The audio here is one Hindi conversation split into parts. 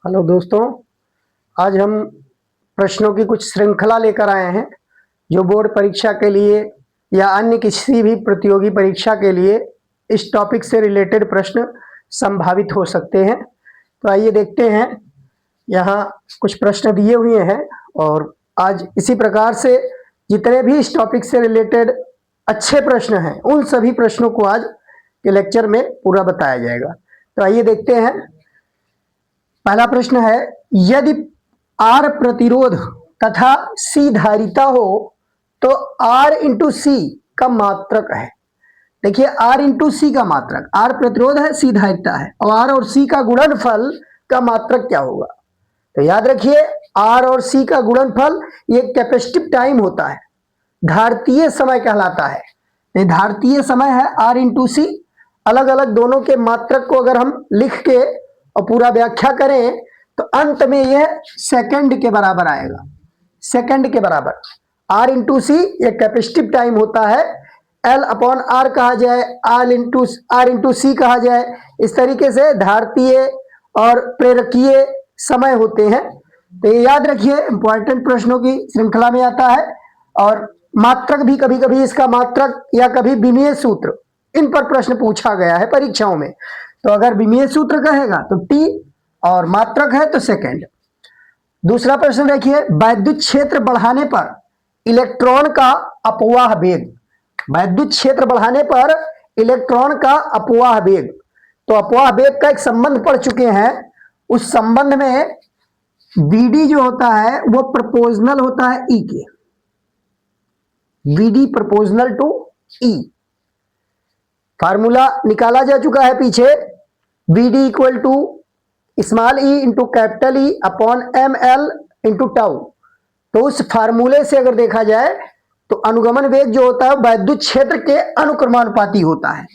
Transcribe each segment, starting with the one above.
हेलो दोस्तों, आज हम प्रश्नों की कुछ श्रृंखला लेकर आए हैं जो बोर्ड परीक्षा के लिए या अन्य किसी भी प्रतियोगी परीक्षा के लिए इस टॉपिक से रिलेटेड प्रश्न संभावित हो सकते हैं। तो आइए देखते हैं, यहाँ कुछ प्रश्न दिए हुए हैं और आज इसी प्रकार से जितने भी इस टॉपिक से रिलेटेड अच्छे प्रश्न हैं उन सभी प्रश्नों को आज के लेक्चर में पूरा बताया जाएगा। तो आइए देखते हैं। पहला प्रश्न है, यदि R प्रतिरोध तथा C धारिता हो तो R इंटू सी का मात्रक है। देखिए, R इंटू सी का मात्रक, R प्रतिरोध है, C धारिता है और R और C का गुणनफल का मात्रक क्या होगा? तो याद रखिए, R और C का गुणनफल ये कैपेसिटिव टाइम होता है, धारतीय समय कहलाता है। ये धारतीय समय है R इंटू सी। अलग अलग दोनों के मात्रक को अगर हम लिख के और पूरा व्याख्या करें तो अंत में यह सेकंड के बराबर आएगा। सेकंड के बराबर R इंटू सी ये कैपेसिटिव टाइम होता है, L अपॉन आर कहा जाए, R इंटू सी कहा जाए। इस तरीके से धारतीय और प्रेरकीय समय होते हैं। तो ये याद रखिए, इंपॉर्टेंट प्रश्नों की श्रृंखला में आता है। और मात्रक भी कभी कभी इसका मात्रक या कभी विमीय सूत्र, इन पर प्रश्न पूछा गया है परीक्षाओं में। तो अगर विमीय सूत्र कहेगा तो टी और मात्रक है तो सेकंड। दूसरा प्रश्न देखिए, वैद्युत क्षेत्र बढ़ाने पर इलेक्ट्रॉन का अपवाह वेग। वैद्युत क्षेत्र बढ़ाने पर इलेक्ट्रॉन का अपवाह वेग, तो अपवाह वेग का एक संबंध पढ़ चुके हैं। उस संबंध में वीडी जो होता है वो प्रोपोर्शनल होता है ई के, v d proportional to E. Formula निकाला जा चुका है पीछे, v d equal to small E into capital E upon M L into tau. तो उस फार्मूले से अगर देखा जाए तो अनुगमन वेग जो होता है वैद्युत क्षेत्र के अनुक्रमानुपाती होता है।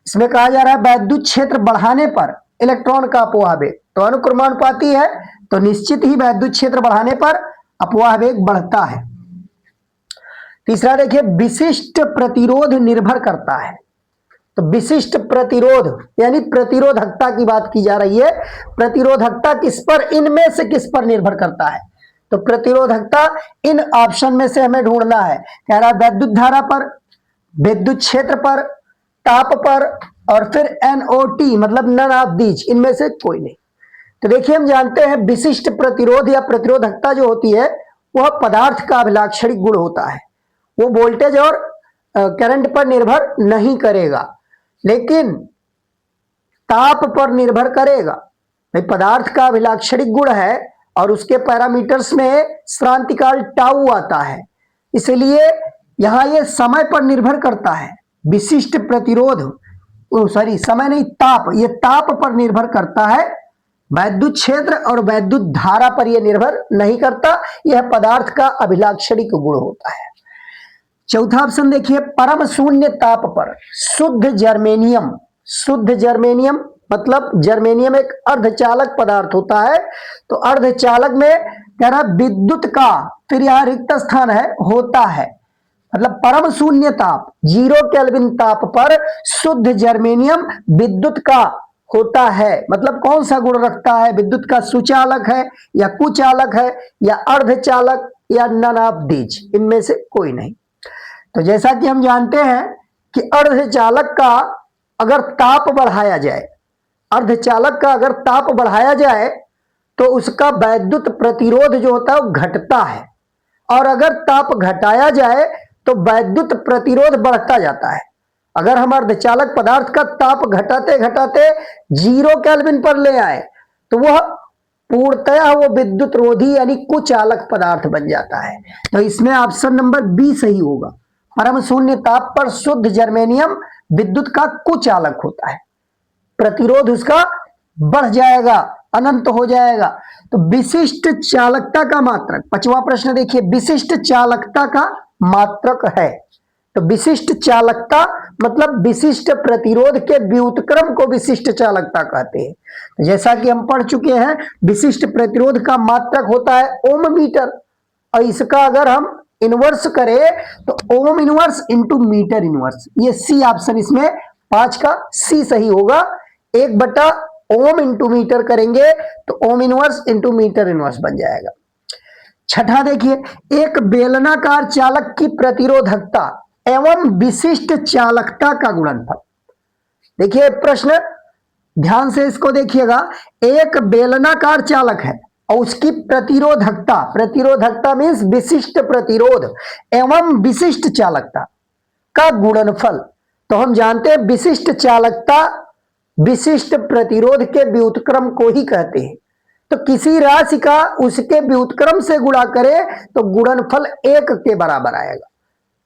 इसमें कहा जा रहा है वैद्युत क्षेत्र बढ़ाने पर इलेक्ट्रॉन का अपवाह वेग, तो अनुक्रमानुपाती है तो निश्चित ही वैद्युत क्षेत्र बढ़ाने पर अपवाह वेग बढ़ता है। तीसरा देखिए, विशिष्ट प्रतिरोध निर्भर करता है। तो विशिष्ट प्रतिरोध यानी प्रतिरोधकता की बात की जा रही है। प्रतिरोधकता किस पर, इनमें से किस पर निर्भर करता है? तो प्रतिरोधकता इन ऑप्शन में से हमें ढूंढना है। कह रहा वैद्युत धारा पर, विद्युत क्षेत्र पर, ताप पर और फिर NOT मतलब नन ऑफ दीज, इनमें से कोई नहीं। तो देखिए, हम जानते हैं विशिष्ट प्रतिरोध या प्रतिरोधकता जो होती है वह पदार्थ का अभिलाक्षणिक गुण होता है। वो वोल्टेज और करंट पर निर्भर नहीं करेगा, लेकिन ताप पर निर्भर करेगा। भाई, पदार्थ का अभिलाक्षणिक गुण है और उसके पैरामीटर्स में श्रांतिकाल टाउ आता है, इसलिए यहां ये समय पर निर्भर करता है। विशिष्ट प्रतिरोध, समय नहीं, ताप, ये ताप पर निर्भर करता है। वैद्युत क्षेत्र और वैद्युत धारा पर यह निर्भर नहीं करता, यह पदार्थ का अभिलाक्षणिक गुण होता है। चौथा ऑप्शन देखिए, परम शून्य ताप पर शुद्ध जर्मेनियम। शुद्ध जर्मेनियम मतलब जर्मेनियम एक अर्धचालक पदार्थ होता है। तो अर्धचालक में कह रहा विद्युत का, फिर यहां रिक्त स्थान है, होता है, मतलब परम शून्य ताप, 0 केल्विन ताप पर शुद्ध जर्मेनियम विद्युत का होता है। मतलब कौन सा गुण रखता है? विद्युत का सुचालक है या कुचालक है या अर्धचालक या नन ऑफ दीज, इनमें से कोई नहीं। तो जैसा कि हम जानते हैं कि अर्धचालक का अगर ताप बढ़ाया जाए, अर्धचालक का अगर ताप बढ़ाया जाए तो उसका वैद्युत प्रतिरोध जो होता है वो घटता है, और अगर ताप घटाया जाए तो वैद्युत प्रतिरोध बढ़ता जाता है। अगर हम अर्धचालक पदार्थ का ताप घटाते घटाते 0 केल्विन पर ले आए तो वह पूर्णतया वो विद्युत रोधी यानी कुचालक पदार्थ बन जाता है। तो इसमें ऑप्शन नंबर बी सही होगा। परम शून्य ताप पर शुद्ध जर्मेनियम विद्युत का कुचालक होता है, प्रतिरोध उसका बढ़ जाएगा, अनंत हो जाएगा। तो विशिष्ट चालकता का मात्रक, पांचवा प्रश्न देखिए, विशिष्ट चालकता का मात्रक है। तो विशिष्ट चालकता मतलब विशिष्ट प्रतिरोध के व्युत्क्रम को विशिष्ट चालकता कहते हैं। तो जैसा कि हम पढ़ चुके हैं, विशिष्ट प्रतिरोध का मात्रक होता है ओम मीटर, और इसका अगर हम इनवर्स करें तो ohm inverse into metre inverse. ये सी ऑप्शन इसमें 5 का सी सही होगा। 1 बटा ओम इंटू मीटर करेंगे तो ohm inverse into metre inverse बन जाएगा। छठा देखिए, एक बेलनाकार चालक की प्रतिरोधकता एवं विशिष्ट चालकता का गुणनफल। देखिए प्रश्न ध्यान से इसको देखिएगा, एक बेलनाकार चालक है और उसकी प्रतिरोधकता, प्रतिरोधकता मीन्स विशिष्ट प्रतिरोध एवं विशिष्ट चालकता का गुणनफल। तो हम जानते हैं विशिष्ट चालकता विशिष्ट प्रतिरोध के व्युत्क्रम को ही कहते हैं। तो किसी राशि का उसके व्युत्क्रम से गुणा करें तो गुणनफल 1 के बराबर आएगा।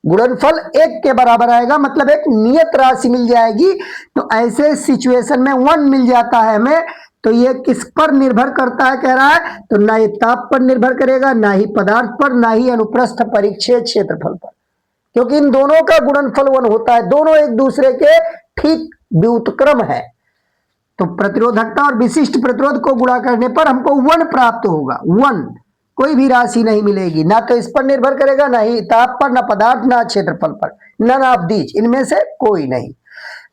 गुणनफल 1 के बराबर आएगा, मतलब एक नियत राशि मिल जाएगी। तो ऐसे सिचुएशन में 1 मिल जाता है हमें। तो ये किस पर निर्भर करता है कह रहा है, तो ना ये ताप पर निर्भर करेगा, ना ही पदार्थ पर, ना ही अनुप्रस्थ परिच्छेद क्षेत्रफल पर, क्योंकि इन दोनों का गुणनफल 1 होता है। दोनों एक दूसरे के ठीक व्युत्क्रम है। तो प्रतिरोधकता और विशिष्ट प्रतिरोध को गुणा करने पर हमको 1 प्राप्त होगा। 1, कोई भी राशि नहीं मिलेगी, ना तो इस पर निर्भर करेगा, ना ही ताप पर, ना पदार्थ, ना क्षेत्रफल पर, नन ऑफ दीज, इनमें से कोई नहीं।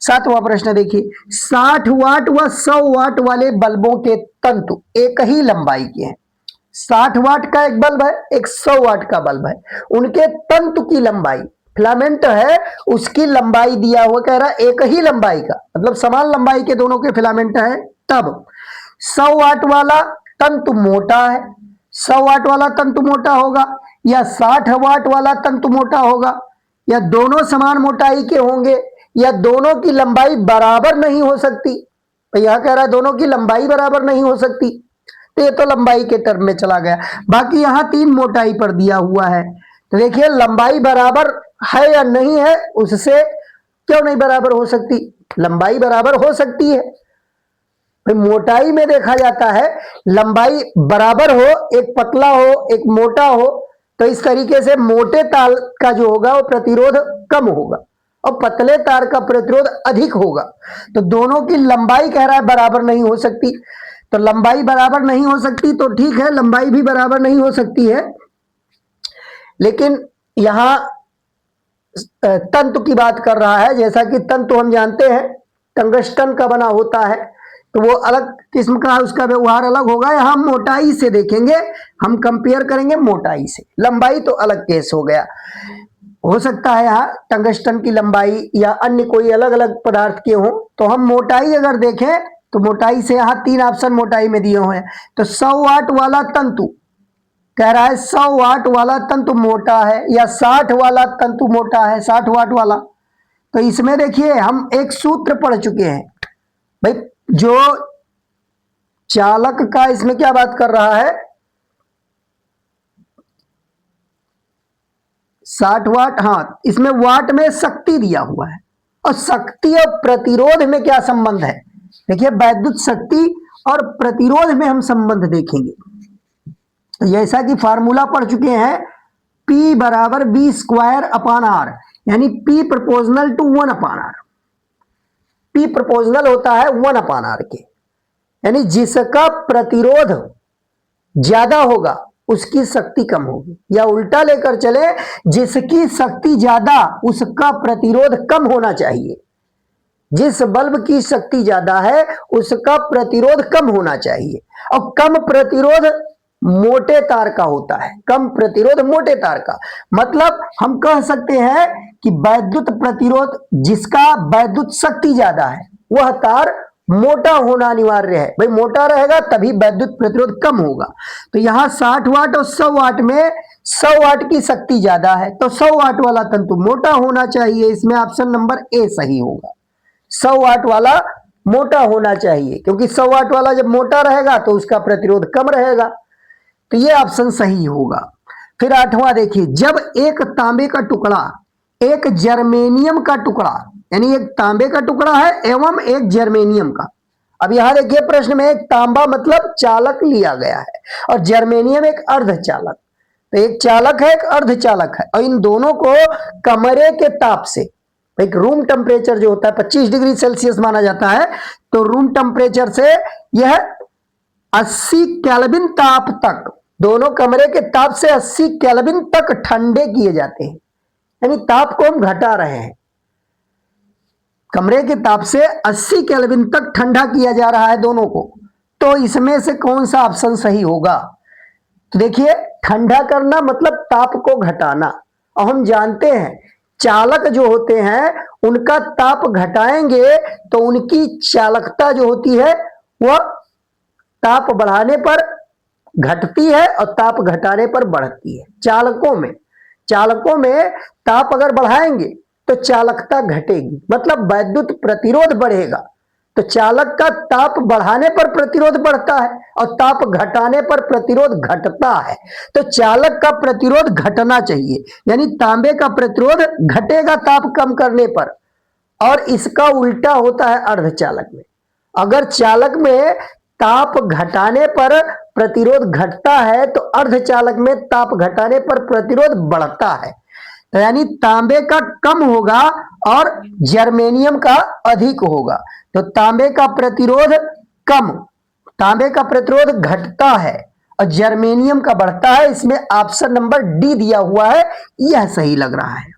7वां प्रश्न देखिए, 60 वाट व 100 वाट वाले बल्बों के तंतु एक ही लंबाई के हैं। 60 वाट का एक बल्ब है, एक 100 वाट का बल्ब है, उनके तंतु की लंबाई, फिलामेंट है, उसकी लंबाई दिया हुआ, कह रहा है एक ही लंबाई का, मतलब समान लंबाई के दोनों के फिलामेंट है। तब 100 वाट वाला तंतु मोटा है, 100 वाट वाला तंतु मोटा होगा, या 60 वाट वाला तंतु मोटा होगा, या दोनों समान मोटाई के होंगे, या दोनों की लंबाई बराबर नहीं हो सकती। तो यह कह रहा है दोनों की लंबाई बराबर नहीं हो सकती, तो ये तो लंबाई के टर्म में चला गया। बाकी यहां 3 मोटाई पर दिया हुआ है। तो देखिए लंबाई बराबर है या नहीं है, उससे क्यों नहीं बराबर हो सकती, लंबाई बराबर हो सकती है। मोटाई में देखा जाता है लंबाई बराबर हो, एक पतला हो एक मोटा हो, तो इस तरीके से मोटे तार का जो होगा वो प्रतिरोध कम होगा और पतले तार का प्रतिरोध अधिक होगा। तो दोनों की लंबाई कह रहा है बराबर नहीं हो सकती। तो लंबाई बराबर नहीं हो सकती तो ठीक है, लंबाई भी बराबर नहीं हो सकती है। लेकिन यहां तंतु की बात कर रहा है, जैसा कि तंतु हम जानते हैं टंगस्टन का बना होता है, तो वो अलग किस्म का, उसका व्यवहार अलग होगा। यहां मोटाई से देखेंगे, हम कंपेयर करेंगे मोटाई से, लंबाई तो अलग केस हो गया। हो सकता है यहाँ टंगस्टन की लंबाई या अन्य कोई अलग अलग पदार्थ के हो। तो हम मोटाई अगर देखें तो मोटाई से यहाँ 3 ऑप्शन मोटाई में दिए हुए हैं। तो 100 वाट वाला तंतु कह रहा है 100 वाट वाला तंतु मोटा है, या 60 वाला तंतु मोटा है, 60 वाट वाला। तो इसमें देखिए हम एक सूत्र पढ़ चुके हैं भाई, जो चालक का इसमें क्या बात कर रहा है, 60 वाट, हाँ इसमें वाट में शक्ति दिया हुआ है, और शक्ति और प्रतिरोध में क्या संबंध है, देखिए वैद्युत शक्ति और प्रतिरोध में हम संबंध देखेंगे। जैसा कि फार्मूला पढ़ चुके हैं, P बराबर V स्क्वायर अपान R, यानी P proportional to 1 upon R। P proportional होता है 1 अपान R के, यानी जिसका प्रतिरोध ज्यादा होगा उसकी शक्ति कम होगी, या उल्टा लेकर चले, जिसकी शक्ति ज्यादा उसका प्रतिरोध कम होना चाहिए। जिस बल्ब की शक्ति ज्यादा है उसका प्रतिरोध कम होना चाहिए, और कम प्रतिरोध मोटे तार का होता है, कम प्रतिरोध मोटे तार का। मतलब हम कह सकते हैं कि वैद्युत प्रतिरोध, जिसका वैद्युत शक्ति ज्यादा है वह तार मोटा होना अनिवार्य है। भाई मोटा रहेगा तभी वैद्युत प्रतिरोध कम होगा। तो यहां 60 वाट और 100 वाट में 100 वाट की शक्ति ज्यादा है, तो 100 वाट वाला तंतु मोटा होना चाहिए। इसमें ऑप्शन नंबर ए सही होगा, 100 वाट वाला मोटा होना चाहिए, क्योंकि 100 वाट वाला जब मोटा रहेगा तो उसका प्रतिरोध कम रहेगा। तो ये ऑप्शन सही होगा। फिर 8वां देखिए, जब एक तांबे का टुकड़ा एक जर्मेनियम का टुकड़ा, यानी एक तांबे का टुकड़ा है एवं एक जर्मेनियम का। अब यहां देखिए प्रश्न में एक तांबा मतलब चालक लिया गया है और जर्मेनियम एक अर्धचालक। तो एक चालक है एक अर्धचालक है, और इन दोनों को कमरे के ताप से, एक रूम टेम्परेचर जो होता है 25 डिग्री सेल्सियस माना जाता है, तो रूम टेम्परेचर से यह 80 केल्विन ताप तक, दोनों कमरे के ताप से 80 केल्विन तक ठंडे किए जाते हैं, यानी ताप को हम घटा रहे हैं। कमरे के ताप से 80 केल्विन तक ठंडा किया जा रहा है दोनों को, तो इसमें से कौन सा ऑप्शन सही होगा? तो देखिए, ठंडा करना मतलब ताप को घटाना, और हम जानते हैं चालक जो होते हैं उनका ताप घटाएंगे तो उनकी चालकता जो होती है वह ताप बढ़ाने पर घटती है और ताप घटाने पर बढ़ती है। चालकों में ताप अगर बढ़ाएंगे तो चालकता घटेगी, मतलब वैद्युत प्रतिरोध बढ़ेगा। तो चालक का ताप बढ़ाने पर प्रतिरोध बढ़ता है और ताप घटाने पर प्रतिरोध घटता है। तो चालक का प्रतिरोध घटना चाहिए, यानी तांबे का प्रतिरोध घटेगा ताप कम करने पर, और इसका उल्टा होता है अर्धचालक में। अगर चालक में ताप घटाने पर प्रतिरोध घटता है तो अर्धचालक में ताप घटाने पर प्रतिरोध बढ़ता है। तो यानी तांबे का कम होगा और जर्मेनियम का अधिक होगा। तो तांबे का प्रतिरोध कम, तांबे का प्रतिरोध घटता है और जर्मेनियम का बढ़ता है। इसमें ऑप्शन नंबर डी दिया हुआ है, यह सही लग रहा है।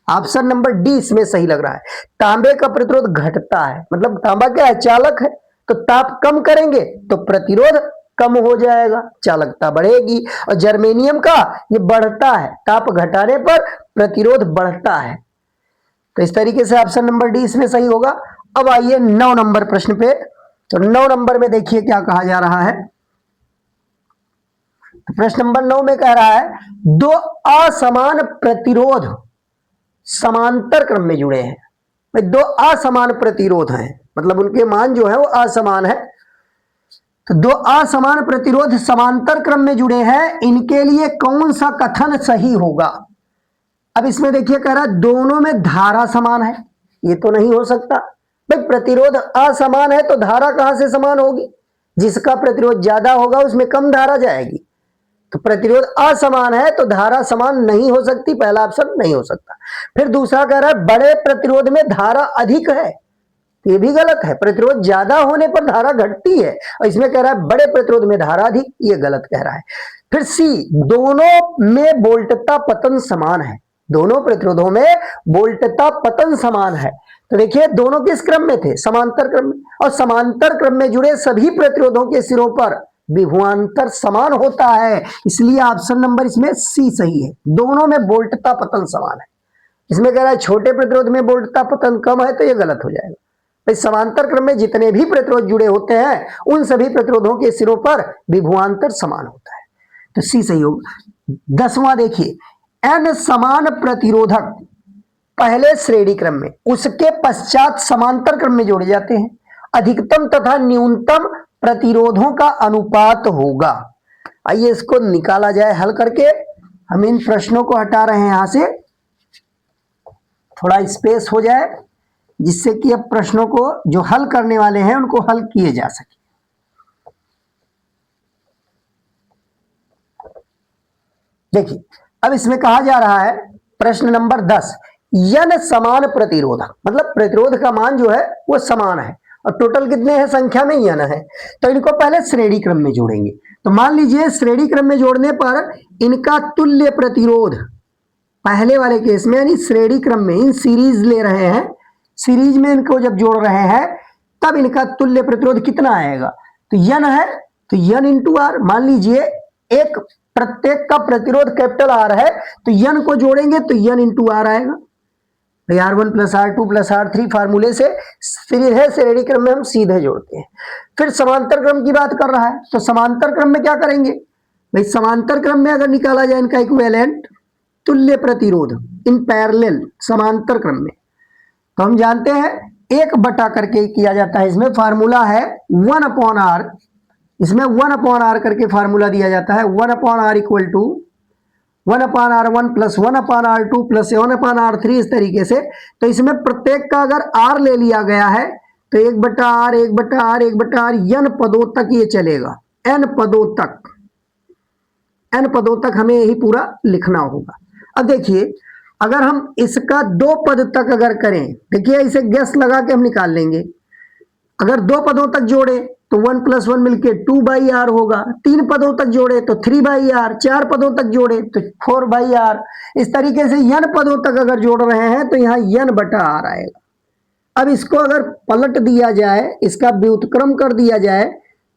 ऑप्शन नंबर डी इसमें सही लग रहा है। तांबे का प्रतिरोध घटता है, मतलब तांबा क्या है? चालक है, तो ताप कम करेंगे तो प्रतिरोध कम हो जाएगा, चालकता बढ़ेगी। और जर्मेनियम का ये बढ़ता है, ताप घटाने पर प्रतिरोध बढ़ता है। तो इस तरीके से ऑप्शन नंबर डी इसमें सही होगा। अब आइए 9 नंबर प्रश्न पे। तो 9 नंबर में देखिए क्या कहा जा रहा है। तो प्रश्न नंबर 9 में कह रहा है, दो असमान प्रतिरोध समांतर क्रम में जुड़े हैं। भाई दो असमान प्रतिरोध हैं, मतलब उनके मान जो है वो असमान है। तो दो असमान प्रतिरोध समांतर क्रम में जुड़े हैं, इनके लिए कौन सा कथन सही होगा? अब इसमें देखिए कह रहा है दोनों में धारा समान है, ये तो नहीं हो सकता। भाई प्रतिरोध असमान है तो धारा कहां से समान होगी? जिसका प्रतिरोध ज्यादा होगा उसमें कम धारा जाएगी। तो प्रतिरोध असमान है तो धारा समान नहीं हो सकती, पहला ऑप्शन नहीं हो सकता। फिर दूसरा कह रहा है बड़े प्रतिरोध में धारा अधिक है, तो ये भी गलत है। प्रतिरोध ज्यादा होने पर धारा घटती है, और इसमें कह रहा है बड़े प्रतिरोध में धारा अधिक, ये गलत कह रहा है। फिर सी, दोनों में वोल्टता पतन समान है। दोनों प्रतिरोधों में वोल्टता पतन समान है। तो देखिए दोनों किस क्रम में थे? समांतर क्रम में। और समांतर क्रम में जुड़े सभी प्रतिरोधों के सिरों पर विभवांतर समान होता है, इसलिए ऑप्शन नंबर इसमें सी सही है। दोनों में वोल्टता पतन समान है। इसमें कह रहा है छोटे प्रतिरोध में वोल्टता पतन कम है, तो यह गलत हो जाएगा। समांतर क्रम में जितने भी प्रतिरोध जुड़े होते हैं उन सभी प्रतिरोधों के सिरों पर विभवांतर समान होता है, तो सी सही होगा। 10वां देखिए, एन समान प्रतिरोधक पहले श्रेणी क्रम में, उसके पश्चात समांतर क्रम में जोड़े जाते हैं। अधिकतम तथा न्यूनतम प्रतिरोधों का अनुपात होगा। आइए इसको निकाला जाए हल करके। हम इन प्रश्नों को हटा रहे हैं यहां से, थोड़ा स्पेस हो जाए, जिससे कि अब प्रश्नों को जो हल करने वाले हैं उनको हल किए जा सके। देखिए अब इसमें कहा जा रहा है प्रश्न नंबर 10, यन समान प्रतिरोधक, मतलब प्रतिरोध का मान जो है वो समान है और टोटल कितने हैं संख्या में? यन है। तो इनको पहले श्रेणी क्रम में जोड़ेंगे। तो मान लीजिए श्रेणी क्रम में जोड़ने पर इनका तुल्य प्रतिरोध पहले वाले केस में, यानी श्रेणी क्रम में इन सीरीज ले रहे हैं, सीरीज में इनको जब जोड़ रहे हैं तब इनका तुल्य प्रतिरोध कितना आएगा? तो यन है, तो यन इंटू आर। मान लीजिए एक प्रत्येक का प्रतिरोध कैपिटल आर है, तो यन को जोड़ेंगे तो यन इंटू आर आएगा। R1 plus R2 plus R3 फार्मूले से श्रेणी क्रम में हम सीधे जोड़ते हैं। फिर समांतर क्रम की बात कर रहा है, तो समांतर क्रम में क्या करेंगे भाई? समांतर क्रम में अगर निकाला जाए इनका इक्विवेलेंट तुल्य प्रतिरोध इन पैरेलल समांतर क्रम में, तो हम जानते हैं 1 बटा करके किया जाता है। इसमें फार्मूला है 1/r, इसमें 1/r करके फार्मूला दिया जाता है। 1/r equal to 1/r1 plus 1/r2 plus 1/r3, इस तरीके से। तो इसमें प्रत्येक का अगर r ले लिया गया है तो 1/r 1/r 1/r n पदों तक ये चलेगा, n पदों तक हमें यही पूरा लिखना होगा। अब देखिए अगर हम इसका 2 पद तक अगर करें, देखिए इसे गैस लगा के हम निकाल लेंगे। अगर 2 पदों तक जोड़े तो 1 + 1 मिलके 2/r होगा। 3 पदों तक जोड़े तो 3/r, 4 पदों तक जोड़े तो 4/r। इस तरीके से n पदों तक अगर जोड़ रहे हैं तो यहाँ n/r आएगा। अब इसको अगर पलट दिया जाए, इसका व्युत्क्रम कर दिया जाए,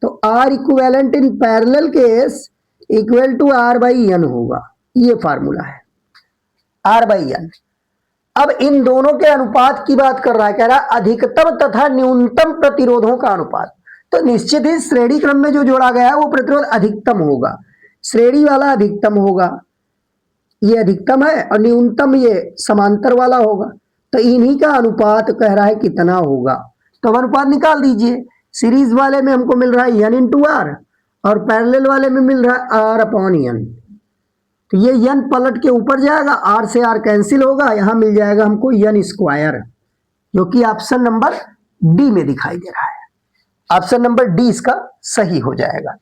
तो R equivalent in parallel case equal to R by N होगा। ये फार्मूला है आर बाई एन। अब इन दोनों के अनुपात की बात कर रहा है, कह रहा है अधिकतम तथा न्यूनतम प्रतिरोधों का अनुपात। तो निश्चित ही श्रेणी क्रम में जो जोड़ा गया है वो प्रतिरोध अधिकतम होगा, श्रेणी वाला अधिकतम होगा, ये अधिकतम है, और न्यूनतम ये समांतर वाला होगा। तो इन्हीं का अनुपात कह रहा है कितना होगा। तो अब अनुपात निकाल दीजिए। सीरीज वाले में हमको मिल रहा है एन इंटू आर, और पैरेलल वाले में मिल रहा है आर अपॉन एन। तो ये एन पलट के ऊपर जाएगा, आर से आर कैंसिल होगा, यहां मिल जाएगा हमको एन स्क्वायर, जो कि ऑप्शन नंबर डी में दिखाई दे रहा है। ऑप्शन नंबर डी इसका सही हो जाएगा।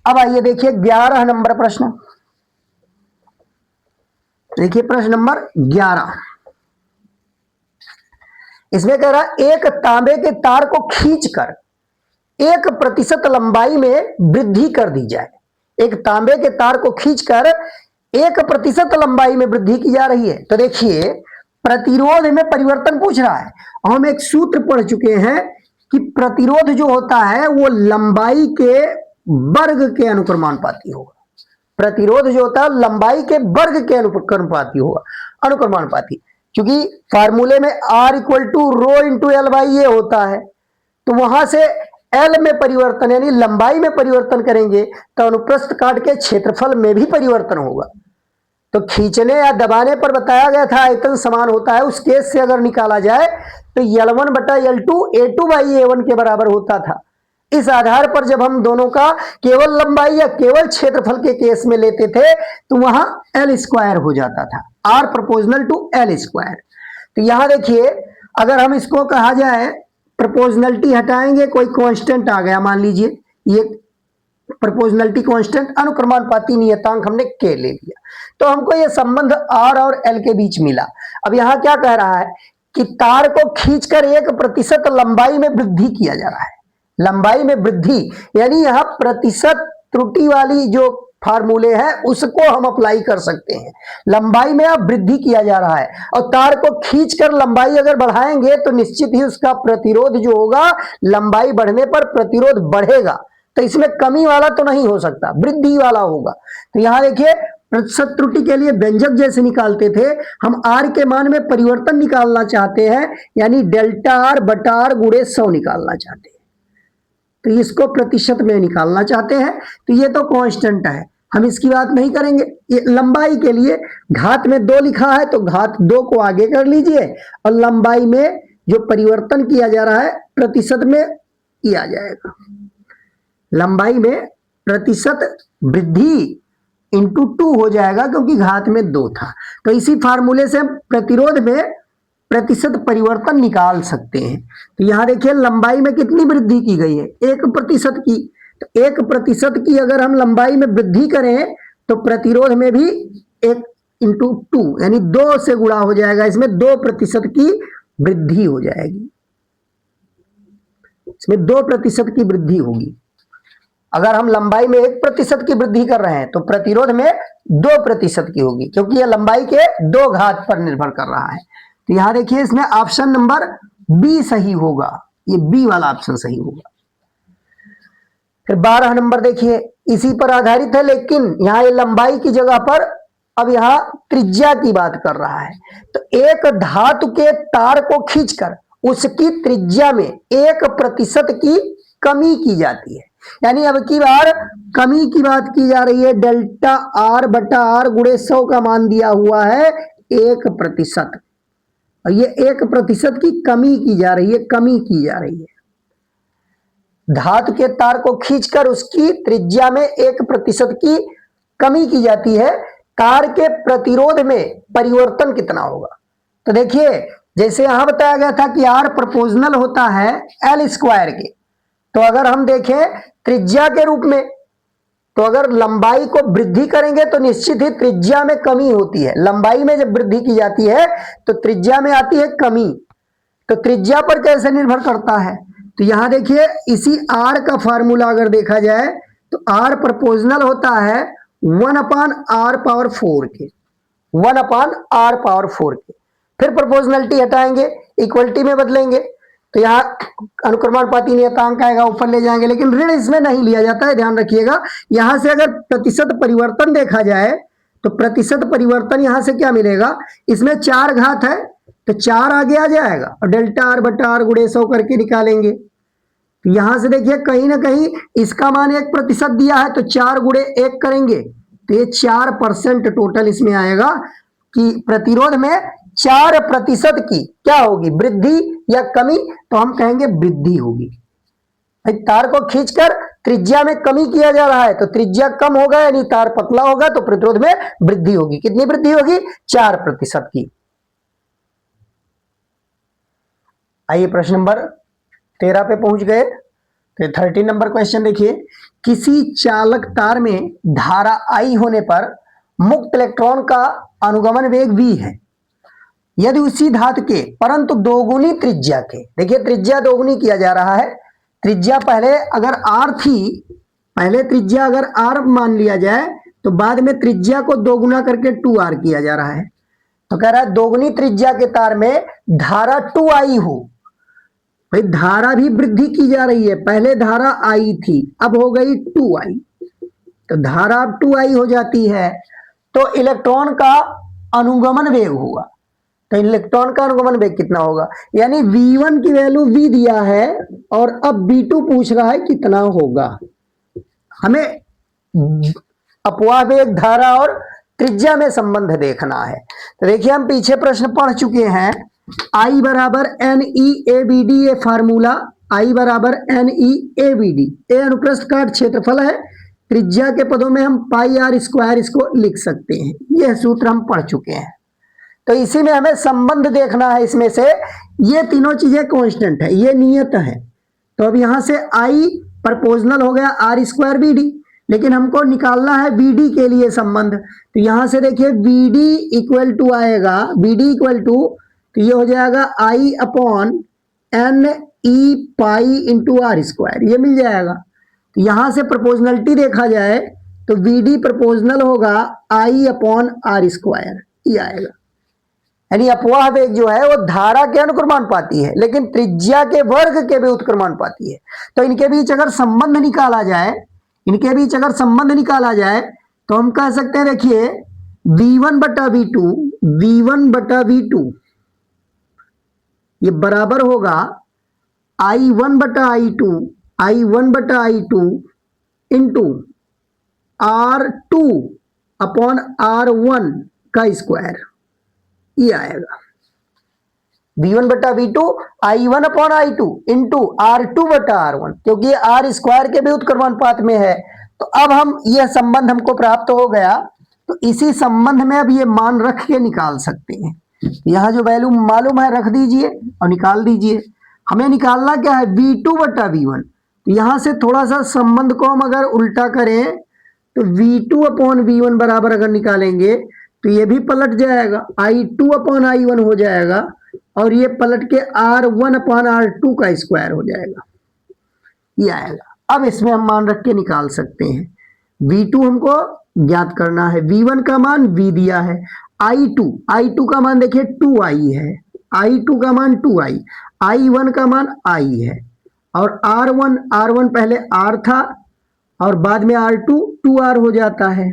अब आइए देखिए 11 नंबर प्रश्न। देखिए प्रश्न नंबर 11, इसमें कह रहा है एक तांबे के तार को खींचकर 1% लंबाई में वृद्धि कर दी जाए। एक तांबे के तार को खींचकर 1% लंबाई में वृद्धि की जा रही है। तो देखिए प्रतिरोध में परिवर्तन पूछ रहा है, और हम एक सूत्र पढ़ चुके हैं कि प्रतिरोध जो होता है वो लंबाई के वर्ग के अनुक्रमानुपाती होगा। प्रतिरोध जो होता है लंबाई के वर्ग के अनुक्रमानुपाती होगा, अनुक्रमानुपाती। क्योंकि फार्मूले में R equal to rho into L by ये होता है, तो वहां से एल में परिवर्तन यानी लंबाई में परिवर्तन करेंगे तो अनुप्रस्थ काट के क्षेत्रफल में भी परिवर्तन होगा। तो खींचने या दबाने पर बताया गया था आयतन समान होता है, उस केस से अगर निकाला जाए तो L1 बटा L2 A2 बाई A1 के बराबर होता था। इस आधार पर जब हम दोनों का केवल लंबाई या केवल क्षेत्रफल के केस में लेते थे तो वहां एल स्क्वायर हो जाता था, R proportional to L square. तो यहां देखिए अगर हम इसको कहा जाए प्रोपोर्शनलिटी हटाएंगे, कोई कांस्टेंट आ गया, मान लीजिए ये प्रोपोर्शनलिटी कांस्टेंट, अनुक्रमानुपाती नियतांक हमने के ले लिया, तो हमको ये संबंध आर और एल के बीच मिला। अब यहां क्या कह रहा है कि तार को खींचकर 1% लंबाई में वृद्धि किया जा रहा है। लंबाई में वृद्धि यानी यहां प्रतिशत त्रुटि वाली जो फार्मूले हैं उसको हम अप्लाई कर सकते हैं। लंबाई में अब वृद्धि किया जा रहा है, और तार को खींचकर लंबाई अगर बढ़ाएंगे तो निश्चित ही उसका प्रतिरोध जो होगा लंबाई बढ़ने पर प्रतिरोध बढ़ेगा। तो इसमें कमी वाला तो नहीं हो सकता, वृद्धि वाला होगा। तो यहां देखिए प्रतिशत त्रुटि के लिए व्यंजक जैसे निकालते थे, हम आर के मान में परिवर्तन निकालना चाहते हैं, यानी डेल्टा आर बटा आर गुणे 100 निकालना चाहते हैं। तो इसको प्रतिशत में निकालना चाहते हैं, तो ये तो कांस्टेंट है, हम इसकी बात नहीं करेंगे। ये लंबाई के लिए घात में 2 लिखा है तो घात 2 को आगे कर लीजिए, और लंबाई में जो परिवर्तन किया जा रहा है प्रतिशत में किया जाएगा। लंबाई में प्रतिशत वृद्धि इंटू 2 हो जाएगा क्योंकि घात में 2 था। तो इसी फार्मूले से प्रतिरोध में प्रतिशत परिवर्तन निकाल सकते हैं। तो यहां देखिए लंबाई में कितनी वृद्धि की गई है, 1% की। तो 1% की अगर हम लंबाई में वृद्धि करें तो प्रतिरोध में भी 1 इंटू 2 यानी 2 से गुणा हो जाएगा, इसमें 2% की वृद्धि हो जाएगी, इसमें 2% की वृद्धि होगी। अगर हम लंबाई में 1% की वृद्धि कर रहे हैं तो प्रतिरोध में 2% की होगी, क्योंकि यह लंबाई के 2 घात पर निर्भर कर रहा है। तो यहां देखिए इसमें ऑप्शन नंबर बी सही होगा, ये बी वाला ऑप्शन सही होगा। फिर 12 नंबर देखिए इसी पर आधारित है, लेकिन यहां ये लंबाई की जगह पर अब यहां त्रिज्या की बात कर रहा है। तो एक धातु के तार को खींचकर उसकी त्रिज्या में 1% की कमी की जाती है, यानी अब की बार कमी की बात की जा रही है। डेल्टा आर बटा आर गुणे 100 का मान दिया हुआ है 1%, और ये 1% की कमी की जा रही है, कमी की जा रही है। धातु के तार को खींचकर उसकी त्रिज्या में 1% की कमी की जाती है, तार के प्रतिरोध में परिवर्तन कितना होगा। तो देखिए जैसे यहां बताया गया था कि आर प्रोपोर्शनल होता है एल स्क्वायर के, तो अगर हम देखें त्रिज्या के रूप में, तो अगर लंबाई को वृद्धि करेंगे तो निश्चित ही त्रिज्या में कमी होती है। लंबाई में जब वृद्धि की जाती है तो त्रिज्या में आती है कमी। तो त्रिज्या पर कैसे निर्भर करता है, तो यहां देखिए इसी आर का फार्मूला अगर देखा जाए तो आर प्रोपोर्शनल होता है 1/r⁴ के, 1/r⁴ के। फिर प्रोपोर्शनलिटी हटाएंगे, इक्वलिटी में बदलेंगे तो यहाँ अनुक्रमानुपाती नियतांक आएगा, ऊपर ले जाएंगे, लेकिन ऋण इसमें नहीं लिया जाता है, ध्यान रखिएगा। यहां से अगर प्रतिशत परिवर्तन देखा जाए तो प्रतिशत परिवर्तन यहां से क्या मिलेगा, इसमें 4 घात है तो 4 आगे आ जाएगा और डेल्टा आर बटा आर गुणे 100 करके निकालेंगे। तो यहां से देखिए कहीं ना कहीं इसका मान 1% दिया है तो 4 गुणे 1 करेंगे तो ये 4% टोटल इसमें आएगा कि प्रतिरोध में 4% की क्या होगी, वृद्धि या कमी, तो हम कहेंगे वृद्धि होगी। तार को खींचकर त्रिज्या में कमी किया जा रहा है तो त्रिज्या कम होगा यानी तार पतला होगा तो प्रतिरोध में वृद्धि होगी। कितनी वृद्धि होगी, 4% की। आइए प्रश्न नंबर 13 पे पहुंच गए तो 13 नंबर क्वेश्चन देखिए, किसी चालक तार में धारा I होने पर मुक्त इलेक्ट्रॉन का अनुगमन वेग v है। यदि उसी धातु के परंतु दोगुनी त्रिज्या के, देखिए त्रिज्या दोगुनी किया जा रहा है, त्रिज्या पहले अगर r थी, पहले त्रिज्या अगर r मान लिया जाए तो बाद में त्रिज्या को दोगुना करके 2r किया जा रहा है। तो कह रहा है दोगुनी त्रिज्या के तार में धारा 2I हो। भाई धारा भी वृद्धि की जा रही है, पहले धारा I थी अब हो गई 2I, तो धारा अब 2I हो जाती है तो इलेक्ट्रॉन का अनुगमन वेग होगा। तो इलेक्ट्रॉन का अनुगमन वेग कितना होगा, यानी v1 की वैल्यू v दिया है और अब v2 पूछ रहा है कितना होगा। हमें अपवाह वेग, धारा और त्रिज्या में संबंध देखना है। तो देखिए हम पीछे प्रश्न पढ़ चुके हैं, I बराबर NE/ABD, ये फार्मूला I बराबर NE/ABD, ए अनुप्रस्थ काट क्षेत्रफल है, त्रिज्या के पदों में हम पाई आर स्क्वायर इसको लिख सकते हैं, यह सूत्र हम पढ़ चुके हैं। तो इसी में हमें संबंध देखना है, इसमें से ये तीनों चीजें कांस्टेंट है, ये नियत है। तो अब यहां से I प्रोपोर्शनल हो गया r² BD, लेकिन हमको निकालना है BD के लिए संबंध। तो यहां से देखिए BD इक्वल टू आएगा, BD इक्वल टू, तो ये हो जाएगा I upon NE pi into r², ये मिल जाएगा। तो यहां से प्रोपोर्शनलिटी देखा जाए तो BD प्रोपोर्शनल होगा I अपॉन r², ये आएगा। यानी अपवाह वेग जो है वो धारा के अनुक्रमानुपाती है लेकिन त्रिज्या के वर्ग के भी उत्क्रमानुपाती है। तो इनके बीच अगर संबंध निकाला जाए, इनके बीच अगर संबंध निकाला जाए तो हम कह सकते हैं, देखिए v1 बटा v2, v1 बटा v2 ये बराबर होगा I1 बटा I2, I1 बटा I2 into R2 upon R1 का स्क्वायर, ये आएगा। v1 बटा v2 I1 upon I2 into R2 बटा R1, क्योंकि r² के भी उत्क्रमानुपात में है। तो अब हम यह संबंध हमको प्राप्त हो गया, तो इसी संबंध में अब ये मान रख के निकाल सकते हैं। यहाँ जो वैल्यू मालूम है रख दीजिए और निकाल दीजिए। हमें निकालना क्या है, v2 बटा v1। तो यहाँ से थोड़ा सा संबंध को हम अगर उल्टा करें तो v2 अपॉन v1 बराबर अगर निकालेंगे तो ये भी पलट जाएगा, I2 अपॉन I1 हो जाएगा और ये पलट के R1 अपॉन R2 का स्क्वायर हो जाएगा, ये आएगा। अब इसमें हम मान रख के निकाल सकते हैं। V2 हमको ज्ञात करना है, V1 का मान V दिया है, I2 का मान देखिए 2I है, I2 का मान 2I, I1 का मान I है और R1 पहले R था और बाद में R2 2R हो जाता है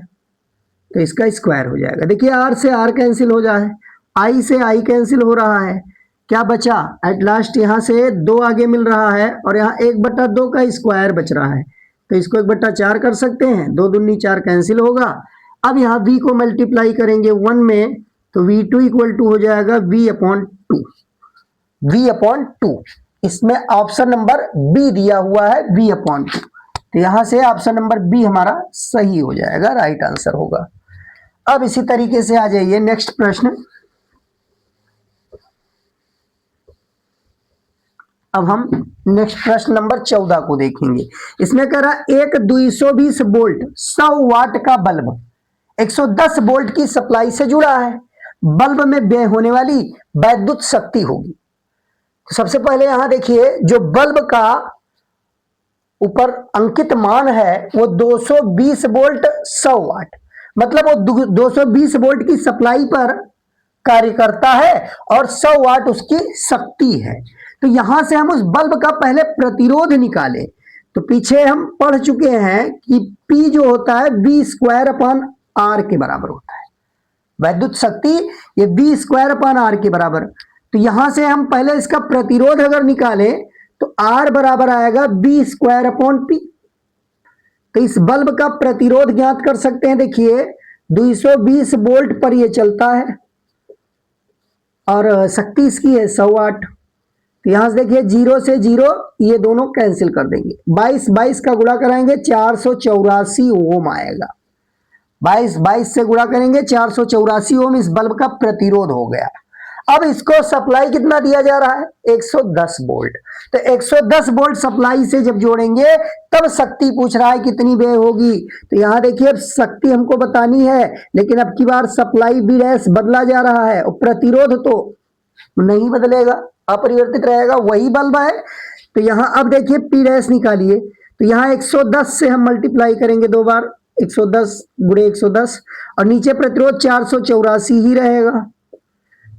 तो इसका स्क्वायर हो जाएगा। देखिए R से R कैंसिल हो जाए, I से I कैंसिल हो रहा है, क्या बचा, एट लास्ट यहाँ से 2 आगे मिल रहा है और यहाँ 1/2 का स्क्वायर बच रहा है तो इसको 1/4 कर सकते हैं, 2 दूनी 4 कैंसिल होगा। अब यहाँ v को मल्टीप्लाई करेंगे 1 में तो v2 इक्वल टू हो जाएगा v अपॉन 2। इसमें ऑप्शन नंबर बी दिया हुआ है v अपॉन 2, तो यहां से ऑप्शन नंबर बी हमारा सही हो जाएगा, राइट आंसर होगा। अब इसी तरीके से आ जाइए नेक्स्ट प्रश्न। अब हम नेक्स्ट प्रश्न नंबर 14 को देखेंगे। इसमें कह रहा एक 220 वोल्ट 100 वाट का बल्ब 110 वोल्ट की सप्लाई से जुड़ा है, बल्ब में व्यय होने वाली वैद्युत शक्ति होगी। तो सबसे पहले यहां देखिए जो बल्ब का ऊपर अंकित मान है वो 220 वोल्ट 100 वाट, मतलब वो 220 वोल्ट की सप्लाई पर कार्य करता है और 100 वाट उसकी शक्ति है। तो यहां से हम उस बल्ब का पहले प्रतिरोध निकालें। तो पीछे हम पढ़ चुके हैं कि P जो होता है V²/R के बराबर होता है। वैद्युत शक्ति ये V²/R के बराबर। तो यहां से हम पहले इसका प्रतिरोध अगर निकालें तो R बराबर आएगा V²/P। तो इस बल्ब का प्रतिरोध ज्ञात कर सकते हैं। देखिए 220 वोल्ट पर यह चलता है और शक्ति इसकी है 100 वाट। तो यहां से देखिए 0 से 0 ये दोनों कैंसिल कर देंगे। 22 का गुणा कराएंगे 484 ओम आएगा। 22 से गुणा करेंगे 484 ओम इस बल्ब का प्रतिरोध हो गया। अब इसको सप्लाई कितना दिया जा रहा है 110 वोल्ट। तो 110 वोल्ट सप्लाई से जब जोड़ेंगे तब शक्ति पूछ रहा है कितनी व्यय होगी। तो यहां देखिए अब शक्ति हमको बतानी है, लेकिन अब की बार सप्लाई बी डैश बदला जा रहा है और प्रतिरोध तो नहीं बदलेगा, अपरिवर्तित रहेगा, वही बल्ब है। तो यहां अब देखिए पी डैश निकालिए। तो यहां 110 से हम मल्टीप्लाई करेंगे 2 बार, 110 गुणे 110 और नीचे प्रतिरोध 484 ही रहेगा।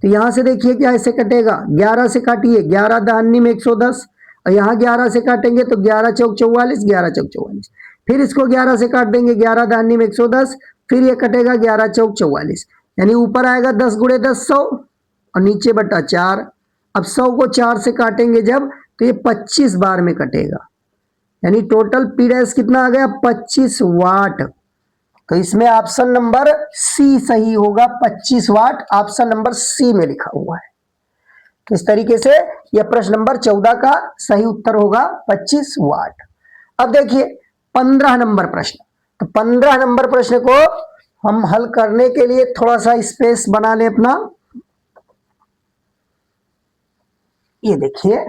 तो यहां से देखिए क्या ऐसे कटेगा, 11 से काटिए, 11 दाहिनी में 110 और यहां 11 से काटेंगे तो 11 चौक 44, 11 चौक 44। फिर इसको 11 से काट देंगे, 11 दाहिनी में 110, फिर ये कटेगा 11 चौक 44, यानी ऊपर आएगा 10 गुणे 10 100 और नीचे बटा 4। अब 100 को 4 से काटेंगे जब तो ये 25 बार में कटेगा, यानी टोटल पी डैश कितना आ गया 25 वाट। तो इसमें ऑप्शन नंबर सी सही होगा, 25 वाट ऑप्शन नंबर सी में लिखा हुआ है। तो इस तरीके से यह प्रश्न नंबर 14 का सही उत्तर होगा 25 वाट। अब देखिए 15 नंबर प्रश्न। तो 15 नंबर प्रश्न को हम हल करने के लिए थोड़ा सा स्पेस बना लें अपना। ये देखिए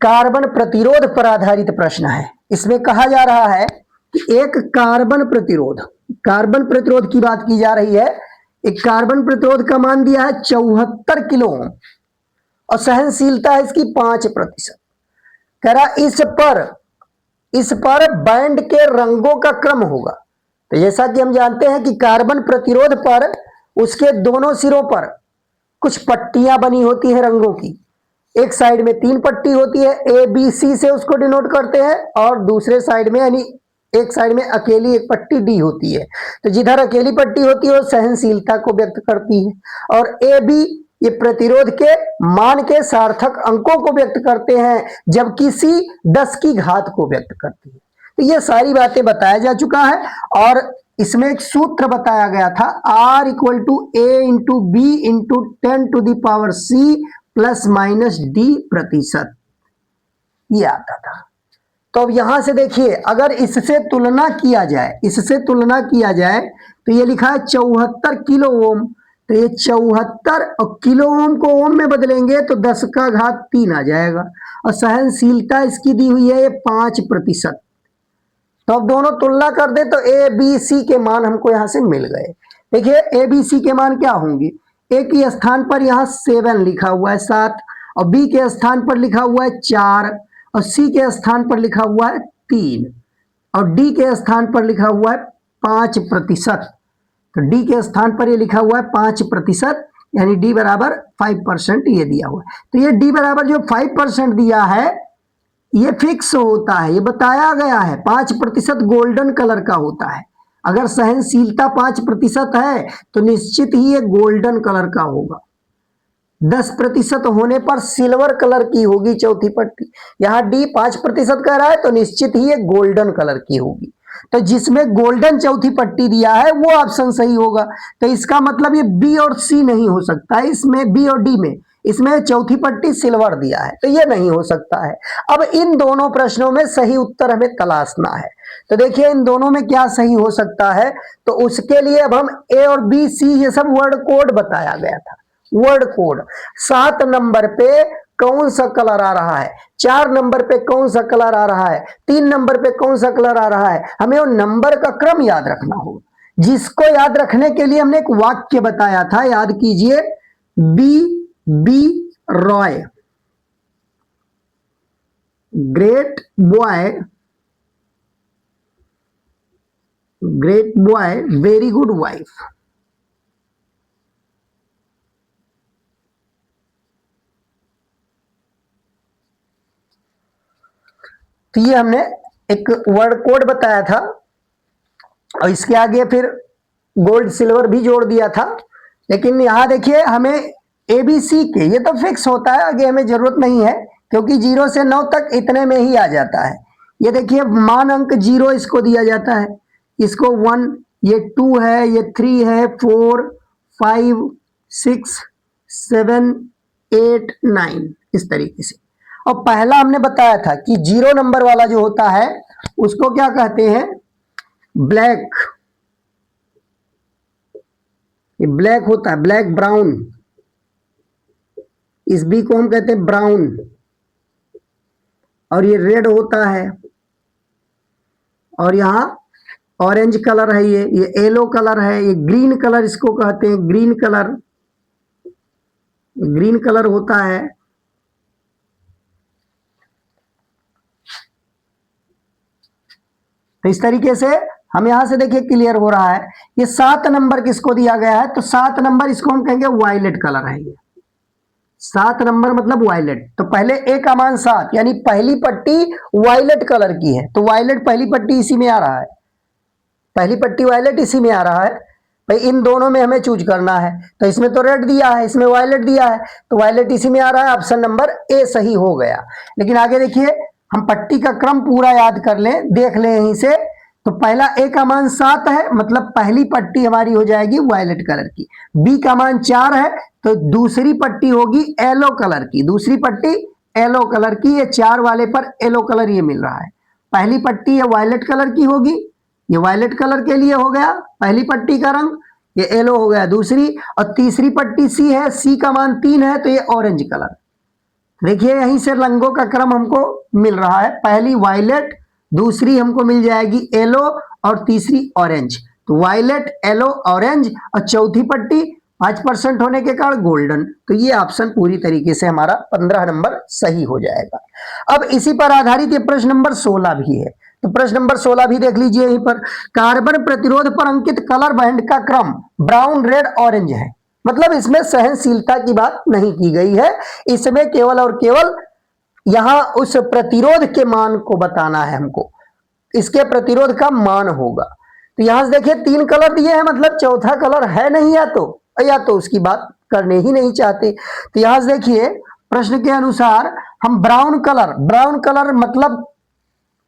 कार्बन प्रतिरोध पर आधारित प्रश्न है। इसमें कहा जा रहा है कि एक कार्बन प्रतिरोध की बात की जा रही है। एक कार्बन प्रतिरोध का मान दिया है 74 किलो ओम और सहनशीलता है इसकी 5%। कह रहा इस पर बैंड के रंगों का क्रम होगा। तो जैसा कि हम जानते हैं कि कार्बन प्रतिरोध पर उसके दोनों सिरों पर कुछ पट्टियां बनी होती है रंगों की। एक साइड में 3 पट्टी होती है, ए बी सी से उसको डिनोट करते हैं, और दूसरे साइड में यानी एक साइड में अकेली एक पट्टी डी होती है। तो जिधर अकेली पट्टी होती है वो सहनशीलता को व्यक्त करती है, और ए बी ये प्रतिरोध के मान के सार्थक अंकों को व्यक्त करते हैं, जबकि सी 10 की घात को व्यक्त करती है। तो ये सारी बातें बताया जा चुका है और इसमें एक सूत्र बताया गया था, R = A × B × 10⁻⁶ ±d%, ये आता था। तो अब यहां से देखिए अगर इससे तुलना किया जाए तो ये लिखा है 74 किलो ओम। तो ये 74 और किलो ओम को ओम में बदलेंगे तो 10 का घात 3 आ जाएगा, और सहनशीलता इसकी दी हुई है ये 5%। तो अब दोनों तुलना कर दे तो ए बी सी के मान हमको यहां से मिल गए। देखिए ए बी सी के मान क्या होंगे, ए के स्थान पर यहां 7 लिखा हुआ है 7, और बी के स्थान पर लिखा हुआ है 4, और सी के स्थान पर लिखा हुआ है 3, और डी के स्थान पर लिखा हुआ है 5%। तो डी के स्थान पर ये लिखा हुआ है 5%, यानी डी बराबर 5% ये दिया हुआ है। तो ये डी बराबर जो 5% दिया है ये फिक्स होता है, ये बताया गया है, 5% गोल्डन कलर का होता है। अगर सहनशीलता 5% है तो निश्चित ही ये गोल्डन कलर का होगा। 10% होने पर सिल्वर कलर की होगी चौथी पट्टी। यहां डी 5% कह रहा है तो निश्चित ही ये गोल्डन कलर की होगी। तो जिसमें गोल्डन चौथी पट्टी दिया है वो ऑप्शन सही होगा। तो इसका मतलब ये बी और सी नहीं हो सकता है, इसमें बी और डी में इसमें चौथी पट्टी सिल्वर दिया है, तो ये नहीं हो सकता है। अब इन दोनों प्रश्नों में सही उत्तर हमें तलाशना है। तो देखिए इन दोनों में क्या सही हो सकता है, तो उसके लिए अब हम ए और बी सी ये सब वर्ड कोड बताया गया था। वर्ड कोड 7 नंबर पे कौन सा कलर आ रहा है, 4 नंबर पे कौन सा कलर आ रहा है, 3 नंबर पे कौन सा कलर आ रहा है, हमें वो नंबर का क्रम याद रखना होगा। जिसको याद रखने के लिए हमने एक वाक्य बताया था, याद कीजिए, B Roy, great boy very good wife. तो ये हमने एक वर्ड कोड बताया था और इसके आगे फिर गोल्ड सिल्वर भी जोड़ दिया था। लेकिन यहां देखिए हमें ABC के, ये तो फिक्स होता है, आगे हमें जरूरत नहीं है क्योंकि 0 से 9 तक इतने में ही आ जाता है। ये देखिए मान अंक 0 इसको दिया जाता है, इसको 1, ये 2 है, ये 3 है, 4 5 6 7 8 9 इस तरीके से। और पहला हमने बताया था कि 0 नंबर वाला जो होता है उसको क्या कहते हैं, ब्लैक। ये ब्लैक होता है, ब्लैक ब्राउन, इस बी को हम कहते हैं ब्राउन। और ये रेड होता है, और यहां ऑरेंज कलर है, ये येलो कलर है, ये ग्रीन कलर इसको कहते हैं, ग्रीन कलर, ग्रीन कलर होता है। तो इस तरीके से हम यहां से देखिए क्लियर हो रहा है। ये 7 नंबर किसको दिया गया है, तो 7 नंबर इसको हम कहेंगे वायलेट कलर है। ये 7 नंबर मतलब वायलेट। तो पहले ए का मान 7, यानी पहली पट्टी वायलेट कलर की है, तो वायलेट पहली पट्टी इसी में आ रहा है, पहली पट्टी वायलेट इसी में आ रहा है। भाई इन दोनों में हमें चूज करना है, तो इसमें तो रेड दिया है, इसमें वायलेट दिया है, तो वायलेट इसी में आ रहा है, ऑप्शन नंबर ए सही हो गया। लेकिन आगे देखिए हम पट्टी का क्रम पूरा याद कर लें, देख लें यहीं से। तो पहला ए का मान 7 है, मतलब पहली पट्टी हमारी हो जाएगी वायलेट कलर की। बी का मान 4 है, तो दूसरी पट्टी होगी येलो कलर की, दूसरी पट्टी येलो कलर की। ये 4 वाले पर येलो कलर ये मिल रहा है। पहली पट्टी ये वायलेट कलर की होगी, ये वायलेट कलर के लिए हो गया पहली पट्टी का रंग, ये येलो हो गया दूसरी। और तीसरी पट्टी सी है, सी का मान 3 है, तो ये ऑरेंज कलर। देखिए यहीं से रंगों का क्रम हमको मिल रहा है, पहली वायलेट, दूसरी हमको मिल जाएगी येलो, और तीसरी ऑरेंज। तो वायलेट, येलो, ऑरेंज, और चौथी पट्टी 5% होने के कारण गोल्डन। तो ये ऑप्शन पूरी तरीके से हमारा 15 नंबर सही हो जाएगा। अब इसी पर आधारित ये प्रश्न नंबर 16 भी है। तो प्रश्न नंबर 16 भी देख लीजिए यहीं पर। कार्बन प्रतिरोध पर अंकित कलर बैंड का क्रम ब्राउन, रेड, ऑरेंज है। मतलब इसमें सहनशीलता की बात नहीं की गई है, इसमें केवल और केवल यहां उस प्रतिरोध के मान को बताना है हमको, इसके प्रतिरोध का मान होगा। तो यहां से देखिए 3 कलर दिए हैं, मतलब चौथा कलर है नहीं, या तो उसकी बात करने ही नहीं चाहते। तो यहां से देखिए प्रश्न के अनुसार हम ब्राउन कलर मतलब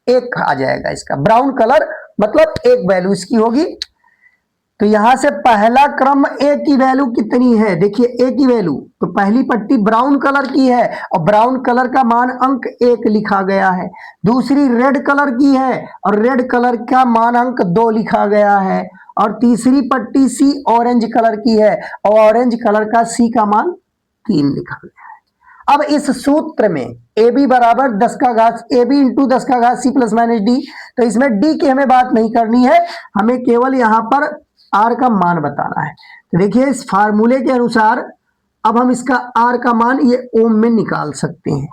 1 आ जाएगा इसका, ब्राउन कलर मतलब 1 वैल्यू इसकी होगी। तो यहां से पहला क्रम ए की वैल्यू कितनी है, देखिए ए की वैल्यू, तो पहली पट्टी ब्राउन कलर की है और ब्राउन कलर का मान अंक 1 लिखा गया है। दूसरी रेड कलर की है और रेड कलर का मान अंक 2 लिखा गया है। और तीसरी पट्टी सी ऑरेंज कलर की है और ऑरेंज कलर का सी का मान 3 लिखा गया है। अब इस सूत्र में ए बी बराबर 10 का घात ए बी इंटू 10 का घात सी प्लस माइनस डी, तो इसमें डी की हमें बात नहीं करनी है, हमें केवल यहां पर आर का मान बताना है। तो देखिए इस फार्मूले के अनुसार अब हम इसका आर का मान ये ओम में निकाल सकते हैं,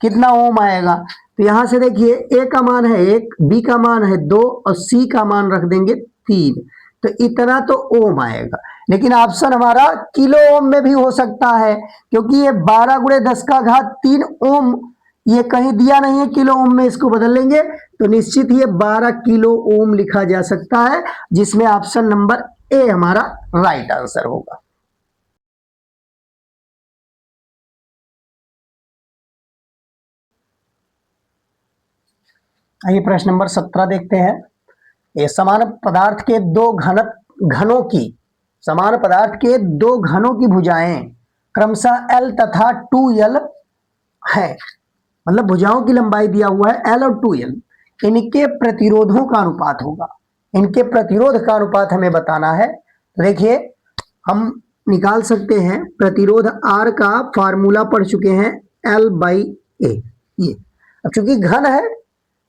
कितना ओम आएगा। तो यहां से देखिए ए का मान है 1, बी का मान है 2 और सी का मान रख देंगे 3, तो इतना तो ओम आएगा। लेकिन ऑप्शन हमारा किलो ओम में भी हो सकता है, क्योंकि ये 12 गुणे 10 का घात 3 ओम, ये कहीं दिया नहीं है किलो ओम में, इसको बदल लेंगे तो निश्चित ही 12 किलो ओम लिखा जा सकता है, जिसमें ऑप्शन नंबर ए हमारा राइट आंसर होगा। आइए प्रश्न नंबर 17 देखते हैं। ये समान पदार्थ के दो घनों की भुजाएं क्रमशः L तथा 2L है, मतलब भुजाओं की लंबाई दिया हुआ है L और 2L, इनके प्रतिरोधों का अनुपात होगा, इनके प्रतिरोध का अनुपात हमें बताना है। देखिए हम निकाल सकते हैं प्रतिरोध R का फार्मूला पढ़ चुके हैं L/A। ये अब चूंकि घन है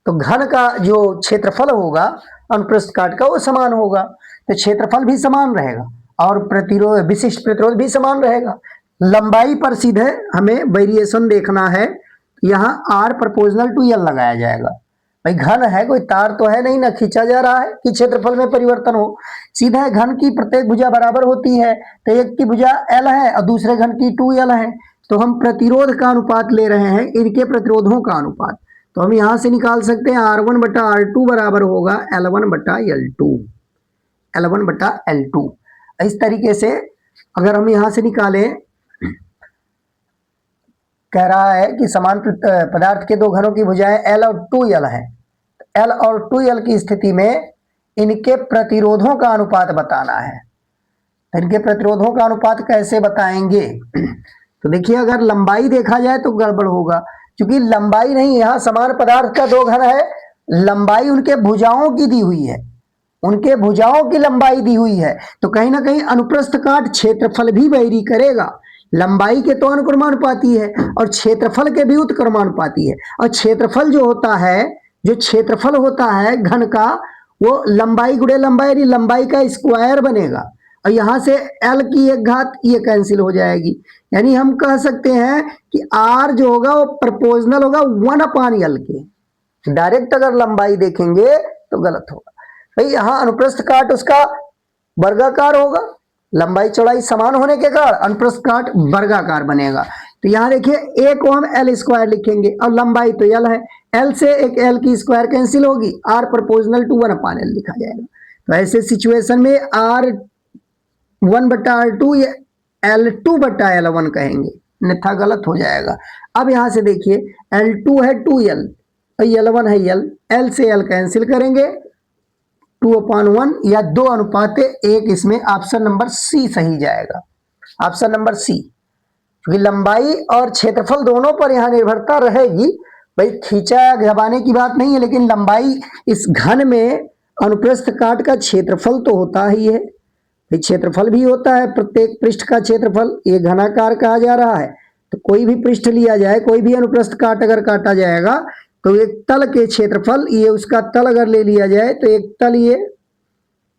तो घन का जो क्षेत्रफल होगा अनुप्रस्थ काट का वो समान होगा, तो क्षेत्रफल भी समान रहेगा और प्रतिरोध, विशिष्ट प्रतिरोध भी समान रहेगा। लंबाई पर सीधे हमें वेरिएशन देखना है, यहाँ R प्रोपोर्शनल टू L लगाया जाएगा। भाई घन है, कोई तार तो है नहीं ना खींचा जा रहा है कि क्षेत्रफल में परिवर्तन हो। सीधा है, घन की प्रत्येक भुजा बराबर होती है, तो एक की भुजा L है और दूसरे घन की 2L है, तो हम प्रतिरोध का अनुपात ले रहे हैं, इनके प्रतिरोधों का अनुपात। तो हम यहां से निकाल सकते हैं R1 बटा R2 बराबर होगा L1 बटा L2, L1 बटा L2। इस तरीके से अगर हम यहां से निकालें, कह रहा है कि समान पदार्थ के दो घनों की भुजाएं L और 2L हैं। L और 2L की स्थिति में इनके प्रतिरोधों का अनुपात बताना है। इनके प्रतिरोधों का अनुपात कैसे बताएंगे? तो देखिए, अगर लंबाई देखा जाए तो गड़बड़ होगा, क्योंकि लंबाई नहीं, यहाँ समान पदार्थ का दो घन है, लंबाई उनके भुजाओं की दी हुई है, उनके भुजाओं की लंबाई दी हुई है, तो कहीं ना कहीं अनुप्रस्थ काट क्षेत्रफल भी वैरी करेगा। लंबाई के तो अनुक्रमानुपाती है और क्षेत्रफल के भी उत्क्रमानुपाती है। और क्षेत्रफल जो होता है, जो क्षेत्रफल होता है घन का, वो लंबाई गुणे लंबाई, यानी लंबाई का स्क्वायर बनेगा। और यहां से L की एक घात ये कैंसिल हो जाएगी, यानी हम कह सकते हैं कि R जो होगा वो प्रोपोर्शनल होगा 1/L के। डायरेक्ट अगर लंबाई देखेंगे तो गलत होगा। भाई यहाँ अनुप्रस्थ काट उसका वर्गाकार होगा, लंबाई चौड़ाई समान होने के कारण अनुप्रस्थ काट वर्गाकार बनेगा। तो यहाँ देखिए, एक को हम L स्क्वायर लिखेंगे और लंबाई तो L है, L से एक L की स्क्वायर कैंसिल होगी, R प्रोपोर्शनल टू 1/L लिखा जाएगा। तो ऐसे सिचुएशन में R1 बटा R2 या L2 बटा L1 कहेंगे, अन्यथा गलत हो जाएगा। अब यहां से देखिए, L2 है 2L और L1 है L, L से L कैंसिल करेंगे, 2/1 या 2:1, इसमें ऑप्शन नंबर सी सही जाएगा, ऑप्शन नंबर सी। क्योंकि लंबाई और क्षेत्रफल दोनों पर यहां निर्भरता रहेगी। भाई खींचा घबाने की बात नहीं है, लेकिन लंबाई इस घन में अनुप्रस्थ काट का क्षेत्रफल तो होता ही है, क्षेत्रफल भी होता है, प्रत्येक पृष्ठ का क्षेत्रफल, ये घनाकार कहा जा रहा है। तो कोई भी पृष्ठ लिया जाए, कोई भी अनुप्रस्थ काट अगर काटा जाएगा, तो एक तल के क्षेत्रफल, ये उसका तल अगर ले लिया जाए तो एक तल, ये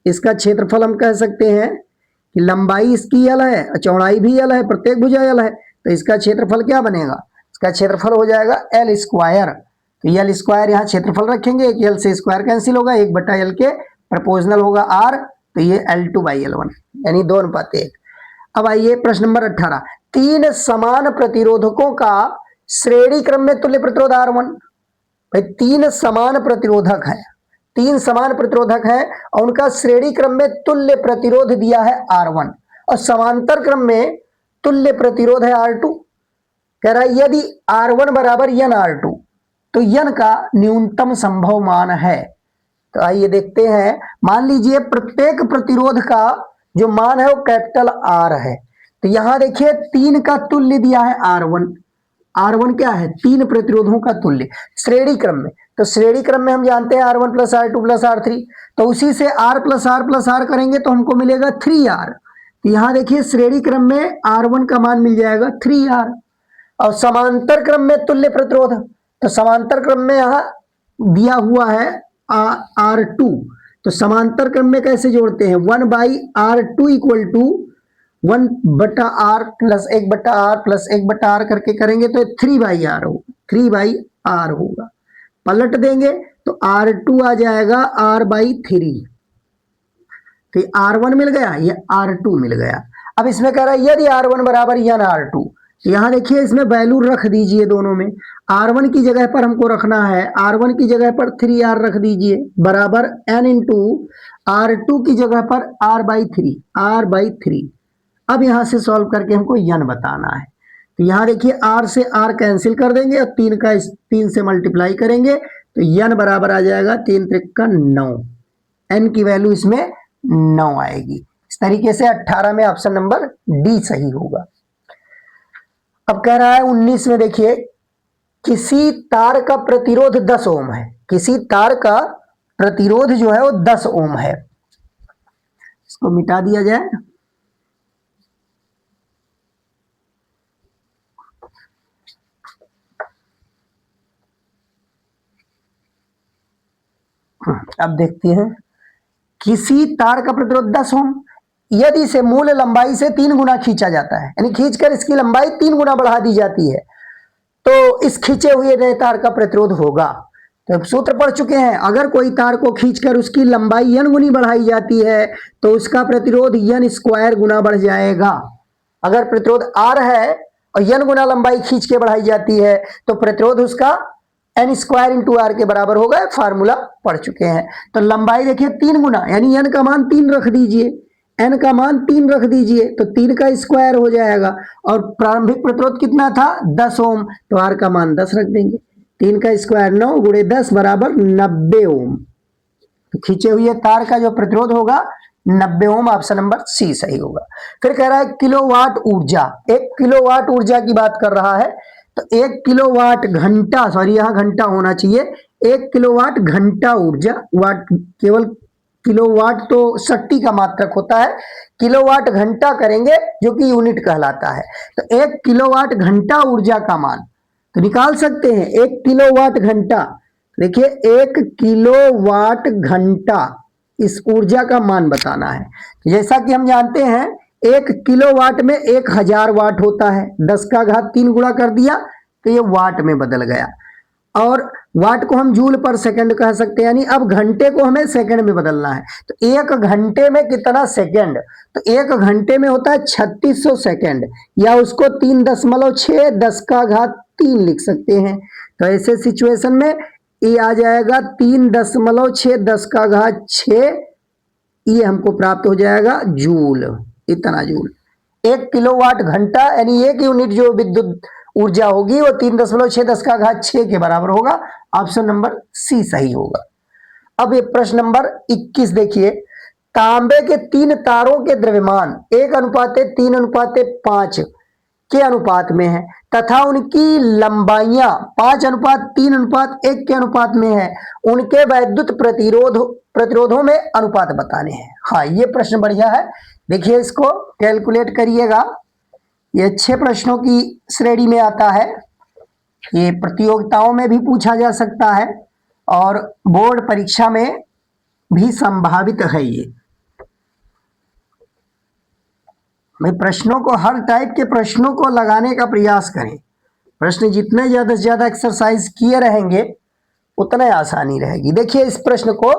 इसका क्षेत्रफल हम कह सकते हैं कि लंबाई इसकी L है और चौड़ाई भी L है, प्रत्येक भुजा L है, तो इसका क्षेत्रफल क्या बनेगा? इसका क्षेत्रफल हो जाएगा L स्क्वायर। तो L स्क्वायर यहाँ क्षेत्रफल रखेंगे, एक L से स्क्वायर कैंसिल होगा, 1/L के प्रोपोर्शनल होगा R, तो ये L2/L1 यानी 2:1। अब आइए प्रश्न नंबर 18, तीन समान प्रतिरोधकों का श्रेणी क्रम में तुल्य प्रतिरोध R1। भाई तीन समान प्रतिरोधक है, तीन समान प्रतिरोधक है और उनका श्रेणी क्रम में तुल्य प्रतिरोध दिया है R1 और समांतर क्रम में तुल्य प्रतिरोध है R2। कह रहा है यदि R1 बराबर n R2 तो n का न्यूनतम संभव मान है। तो आइए देखते हैं, मान लीजिए प्रत्येक प्रतिरोध का जो मान है वो कैपिटल R है। तो यहां देखिए, तीन का तुल्य दिया है R1, R1 क्या है? तीन प्रतिरोधों का तुल्य श्रेणी क्रम में। तो श्रेणी क्रम में हम जानते हैं R1 plus R2 plus R3, तो उसी से R plus R plus R करेंगे तो हमको मिलेगा 3R। तो यहां देखिए, श्रेणी क्रम में R1 का मान मिल जाएगा 3R। और समांतर क्रम में तुल्य प्रतिरोध, तो समांतर क्रम में यहां दिया हुआ है R2, तो समांतर क्रम में कैसे जोड़ते हैं? 1/R2 equal to 1/R plus 1/R plus 1/R करके करेंगे तो 3/R होगा, 3/R होगा। पलट देंगे तो R2 आ जाएगा R/3। तो R1 मिल गया, ये R2 मिल गया। अब इसमें कह रहा है यदि R1 बराबर n R2, तो यहां देखिए इसमें वैल्यू रख दीजिए दोनों में। R1 की जगह पर हमको रखना है, R1 की जगह पर 3R रख दीजिए बराबर n इंटू R2 की जगह पर R/3। अब यहां से सॉल्व करके हमको n बताना है। तो यहां देखिए, R से R कैंसिल कर देंगे और 3 से मल्टीप्लाई करेंगे तो n बराबर आ जाएगा 3 त्रिक 9, n की वैल्यू इसमें 9 आएगी। इस तरीके से 18 में ऑप्शन नंबर डी सही होगा। अब कह रहा है 19 में, देखिए किसी तार का प्रतिरोध 10 ओम है, किसी तार का प्रतिरोध जो है वो 10 ओम है। इसको मिटा दिया जाए। अब देखते हैं, किसी तार का प्रतिरोध 10 ओम, यदि इसे मूल लंबाई से 3 गुना खींचा जाता है, यानी खींचकर इसकी लंबाई 3 गुना बढ़ा दी जाती है, तो इस खींचे हुए नए तार का प्रतिरोध होगा। तो सूत्र पढ़ चुके हैं, अगर कोई तार को खींचकर उसकी लंबाई n गुनी बढ़ाई जाती है तो उसका प्रतिरोध n स्क्वायर गुना बढ़ जाएगा। अगर प्रतिरोध R है और n गुना लंबाई खींच के बढ़ाई जाती है तो प्रतिरोध उसका n स्क्वायर इंटू आर के बराबर होगा। फार्मूला पढ़ चुके हैं। तो लंबाई देखिए 3 गुना, यानी n का मान 3 रख दीजिए, n का मान 3 रख दीजिए तो 3 का स्क्वायर हो जाएगा। और प्रारंभिक प्रतिरोध कितना था 10 ओम, तो r का मान 10 रख देंगे। 3 का स्क्वायर 9 गुणे 10 बराबर 90 ओम। तो खींचे हुए तार का जो प्रतिरोध होगा 90 ओम, ऑप्शन नंबर सी सही होगा। फिर कह रहा है किलोवाट ऊर्जा, 1 किलोवाट ऊर्जा की बात कर रहा है। तो 1 किलोवाट घंटा, सॉरी यहां घंटा होना चाहिए, 1 किलोवाट घंटा ऊर्जा, वाट केवल किलोवाट तो 60 का मात्रक होता है, किलोवाट घंटा करेंगे जो कि यूनिट कहलाता है। तो 1 किलोवाट घंटा ऊर्जा का मान तो निकाल सकते हैं। 1 किलोवाट घंटा, देखिए 1 किलोवाट घंटा, इस ऊर्जा का मान बताना है। जैसा कि हम जानते हैं 1 किलोवाट में 1000 वाट होता है, 10 का घात 3 गुणा कर दिया तो ये वाट में बदल गया। और वाट को हम जूल पर सेकंड कह सकते हैं, यानी अब घंटे को हमें सेकंड में बदलना है। तो 1 घंटे में कितना सेकंड, तो 1 घंटे में होता है 3600 सेकंड, या उसको 3.6 10 का घात 3 लिख सकते हैं। तो ऐसे सिचुएशन में ये आ जाएगा 3.6 10 का घात 6, ये हमको प्राप्त हो जाएगा जूल, इतना जूल। 1 किलोवाट घंटा यानी 1 यूनिट जो विद्युत ऊर्जा होगी वो 3.6 10 का घात 6 के बराबर होगा। ऑप्शन नंबर सी सही होगा। अब ये प्रश्न नंबर 21 देखिए, तांबे के 3 तारों के द्रव्यमान 1:3:5 के अनुपात में है तथा उनकी लंबाइयां 5:3:1 के अनुपात में है। उनके वैद्युत प्रतिरोधों में अनुपात बताने हैं। हाँ, ये प्रश्न बढ़िया है, देखिए इसको कैलकुलेट करिएगा। ये अच्छे प्रश्नों की श्रेणी में आता है, ये प्रतियोगिताओं में भी पूछा जा सकता है और बोर्ड परीक्षा में भी संभावित है। ये भाई प्रश्नों को, हर टाइप के प्रश्नों को लगाने का प्रयास करें। प्रश्न जितने ज्यादा से ज्यादा एक्सरसाइज किए रहेंगे उतने आसानी रहेगी। देखिए इस प्रश्न को,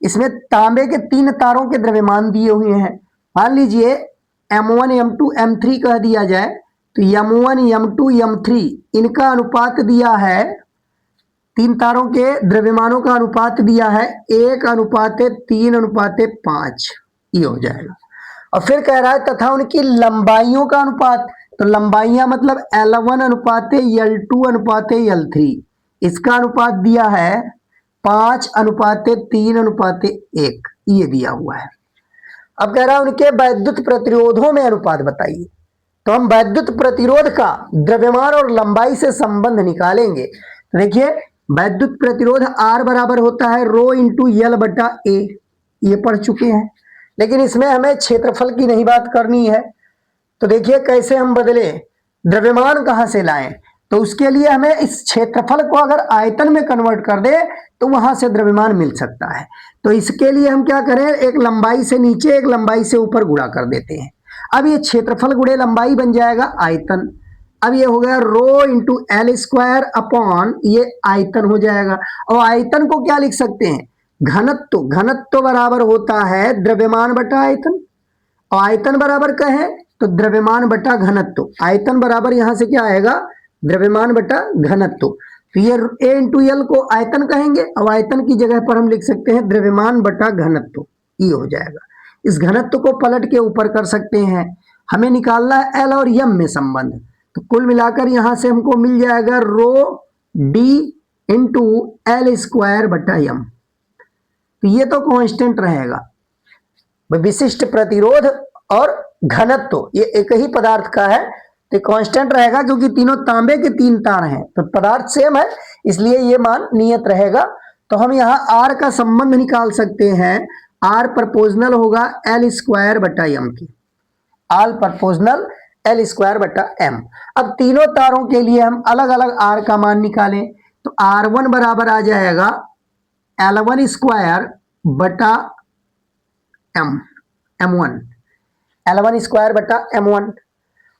इसमें तांबे के 3 तारों के द्रव्यमान दिए हुए हैं। मान लीजिए M1 M2 M3 कह दिया जाए तो M1 M2 M3 इनका अनुपात दिया है, 3 तारों के द्रव्यमानों का अनुपात दिया है 1:3:5, ये हो जाएगा। और फिर कह रहा है तथा उनकी लंबाइयों का अनुपात, तो लंबाइयां मतलब L1:L2:L3, इसका अनुपात दिया है 5:3:1, ये दिया हुआ है। अब कह रहा है उनके वैद्युत प्रतिरोधों में अनुपात बताइए। तो हम वैद्युत प्रतिरोध का द्रव्यमान और लंबाई से संबंध निकालेंगे। तो देखिए वैद्युत प्रतिरोध R बराबर होता है रो इंटू L बटा A, ये पढ़ चुके हैं। लेकिन इसमें हमें क्षेत्रफल की नहीं बात करनी है। तो देखिए कैसे हम बदले, द्रव्यमान कहां से लाएं, तो उसके लिए हमें इस क्षेत्रफल को अगर आयतन में कन्वर्ट कर दे तो वहां से द्रव्यमान मिल सकता है। तो इसके लिए हम क्या करें, एक लंबाई से नीचे एक लंबाई से ऊपर गुणा कर देते हैं। अब ये क्षेत्रफल गुणे लंबाई बन जाएगा आयतन। अब ये हो गया rho into L square upon ये आयतन हो जाएगा। और आयतन को क्या लिख सकते हैं, घनत्व। घनत्व बराबर होता है द्रव्यमान बटा आयतन, और आयतन बराबर क्या है तो द्रव्यमान बटा घनत्व। आयतन बराबर यहां से क्या आएगा, द्रव्यमान बटा घनत्व। तो ये A इंटू एल को आयतन कहेंगे और आयतन की जगह पर हम लिख सकते हैं द्रव्यमान बटा घनत्व, ये हो जाएगा। इस घनत्व को पलट के ऊपर कर सकते हैं। हमें निकालना है L और M में संबंध। तो कुल मिलाकर यहां से हमको मिल जाएगा rho D into L square बटा M। तो ये तो कांस्टेंट रहेगा। विशिष्ट प्रतिरोध और घनत्व ये एक ही पदार्थ का है तो कांस्टेंट रहेगा, क्योंकि तीनों तांबे के 3 तार हैं तो पदार्थ सेम है, इसलिए ये मान नियत रहेगा। तो हम यहाँ R का संबंध निकाल सकते हैं। R प्रोपोर्शनल होगा L स्क्वायर बटा M की, R प्रोपोर्शनल L स्क्वायर बटा M। अब तीनों तारों के लिए हम अलग अलग R का मान निकालें तो R1 बराबर आ जाएगा L1 स्क्वायर बटा M, M1, L1 स्क्वायर बटा M1।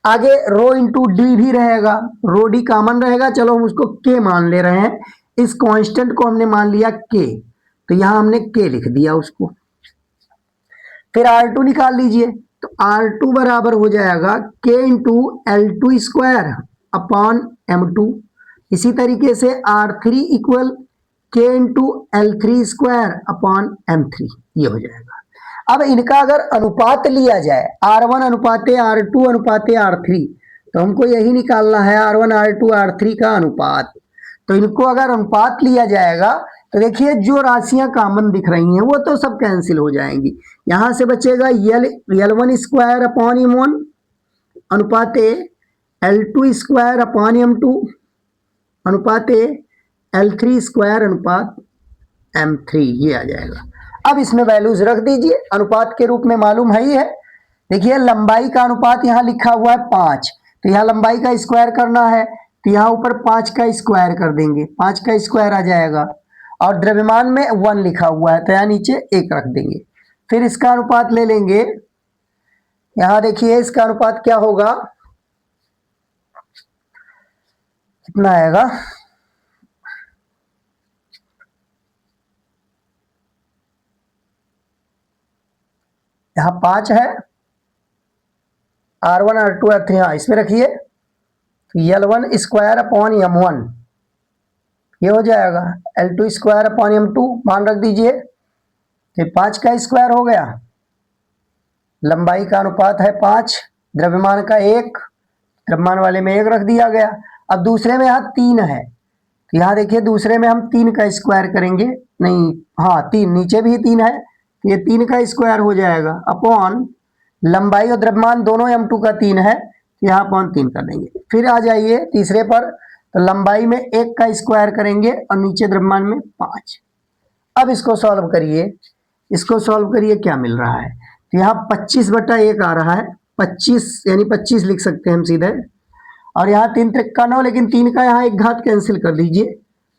आगे रो इंटू डी भी रहेगा, रो डी कॉमन रहेगा, चलो हम उसको के मान ले रहे हैं, इस कांस्टेंट को हमने मान लिया के, तो यहां हमने के लिख दिया उसको। फिर R2 निकाल लीजिए, तो R2 बराबर हो जाएगा K into L2 square upon M2। इसी तरीके से R3 equal K into L3 square upon M3, ये हो जाएगा। अब इनका अगर अनुपात लिया जाए R1 अनुपाते R2 अनुपाते R3, तो हमको यही निकालना है R1 R2 R3 का अनुपात। तो इनको अगर अनुपात लिया जाएगा तो देखिए जो राशियां कॉमन दिख रही हैं वो तो सब कैंसिल हो जाएंगी। यहां से बचेगा L1 square upon M1 अनुपाते L2 square upon M2 अनुपाते L3 square अनुपात M3, ये आ जाएगा। अब इसमें वैल्यूज रख दीजिए, अनुपात के रूप में मालूम है ही है। देखिए लंबाई का अनुपात यहाँ लिखा हुआ है 5, तो यहाँ लंबाई का स्क्वायर करना है, तो यहाँ ऊपर 5 का स्क्वायर कर देंगे, 5 का स्क्वायर आ जाएगा। और द्रव्यमान में 1 लिखा हुआ है, तो यहाँ नीचे 1 रख देंगे। फिर इसका अनुपात ले लेंगे, यहाँ देखिए इसका अनुपात क्या होगा, कितना आएगा, यहाँ 5 है, R1 R2 R3, हाँ इसमें रखिए, L1 स्क्वायर अपॉन M1 ये हो जाएगा, L2 स्क्वायर अपॉन M2 मान रख दीजिए, फिर 5 का स्क्वायर हो गया। लंबाई का अनुपात है 5, द्रव्यमान का 1, द्रव्यमान वाले में 1 रख दिया गया। अब दूसरे में यहाँ 3 है, तो यहाँ देखिए दूसरे में हम 3 का स्क्वायर करेंगे, नहीं हाँ 3, नीचे भी 3 है, तो ये 3 का स्क्वायर हो जाएगा अपॉन लंबाई और द्रव्यमान दोनों M2 का 3 है, तो यहाँ अपॉन 3 कर देंगे। फिर आ जाइए तीसरे पर, तो लंबाई में 1 का स्क्वायर करेंगे और नीचे द्रव्यमान में 5। अब इसको सॉल्व करिए, इसको सॉल्व करिए, क्या मिल रहा है, तो यहाँ 25/1 आ रहा है, 25 यानी 25 लिख सकते हैं हम सीधे। और यहाँ 3 त्रिक 9, लेकिन 3 का यहाँ एक घात कैंसिल कर दीजिए,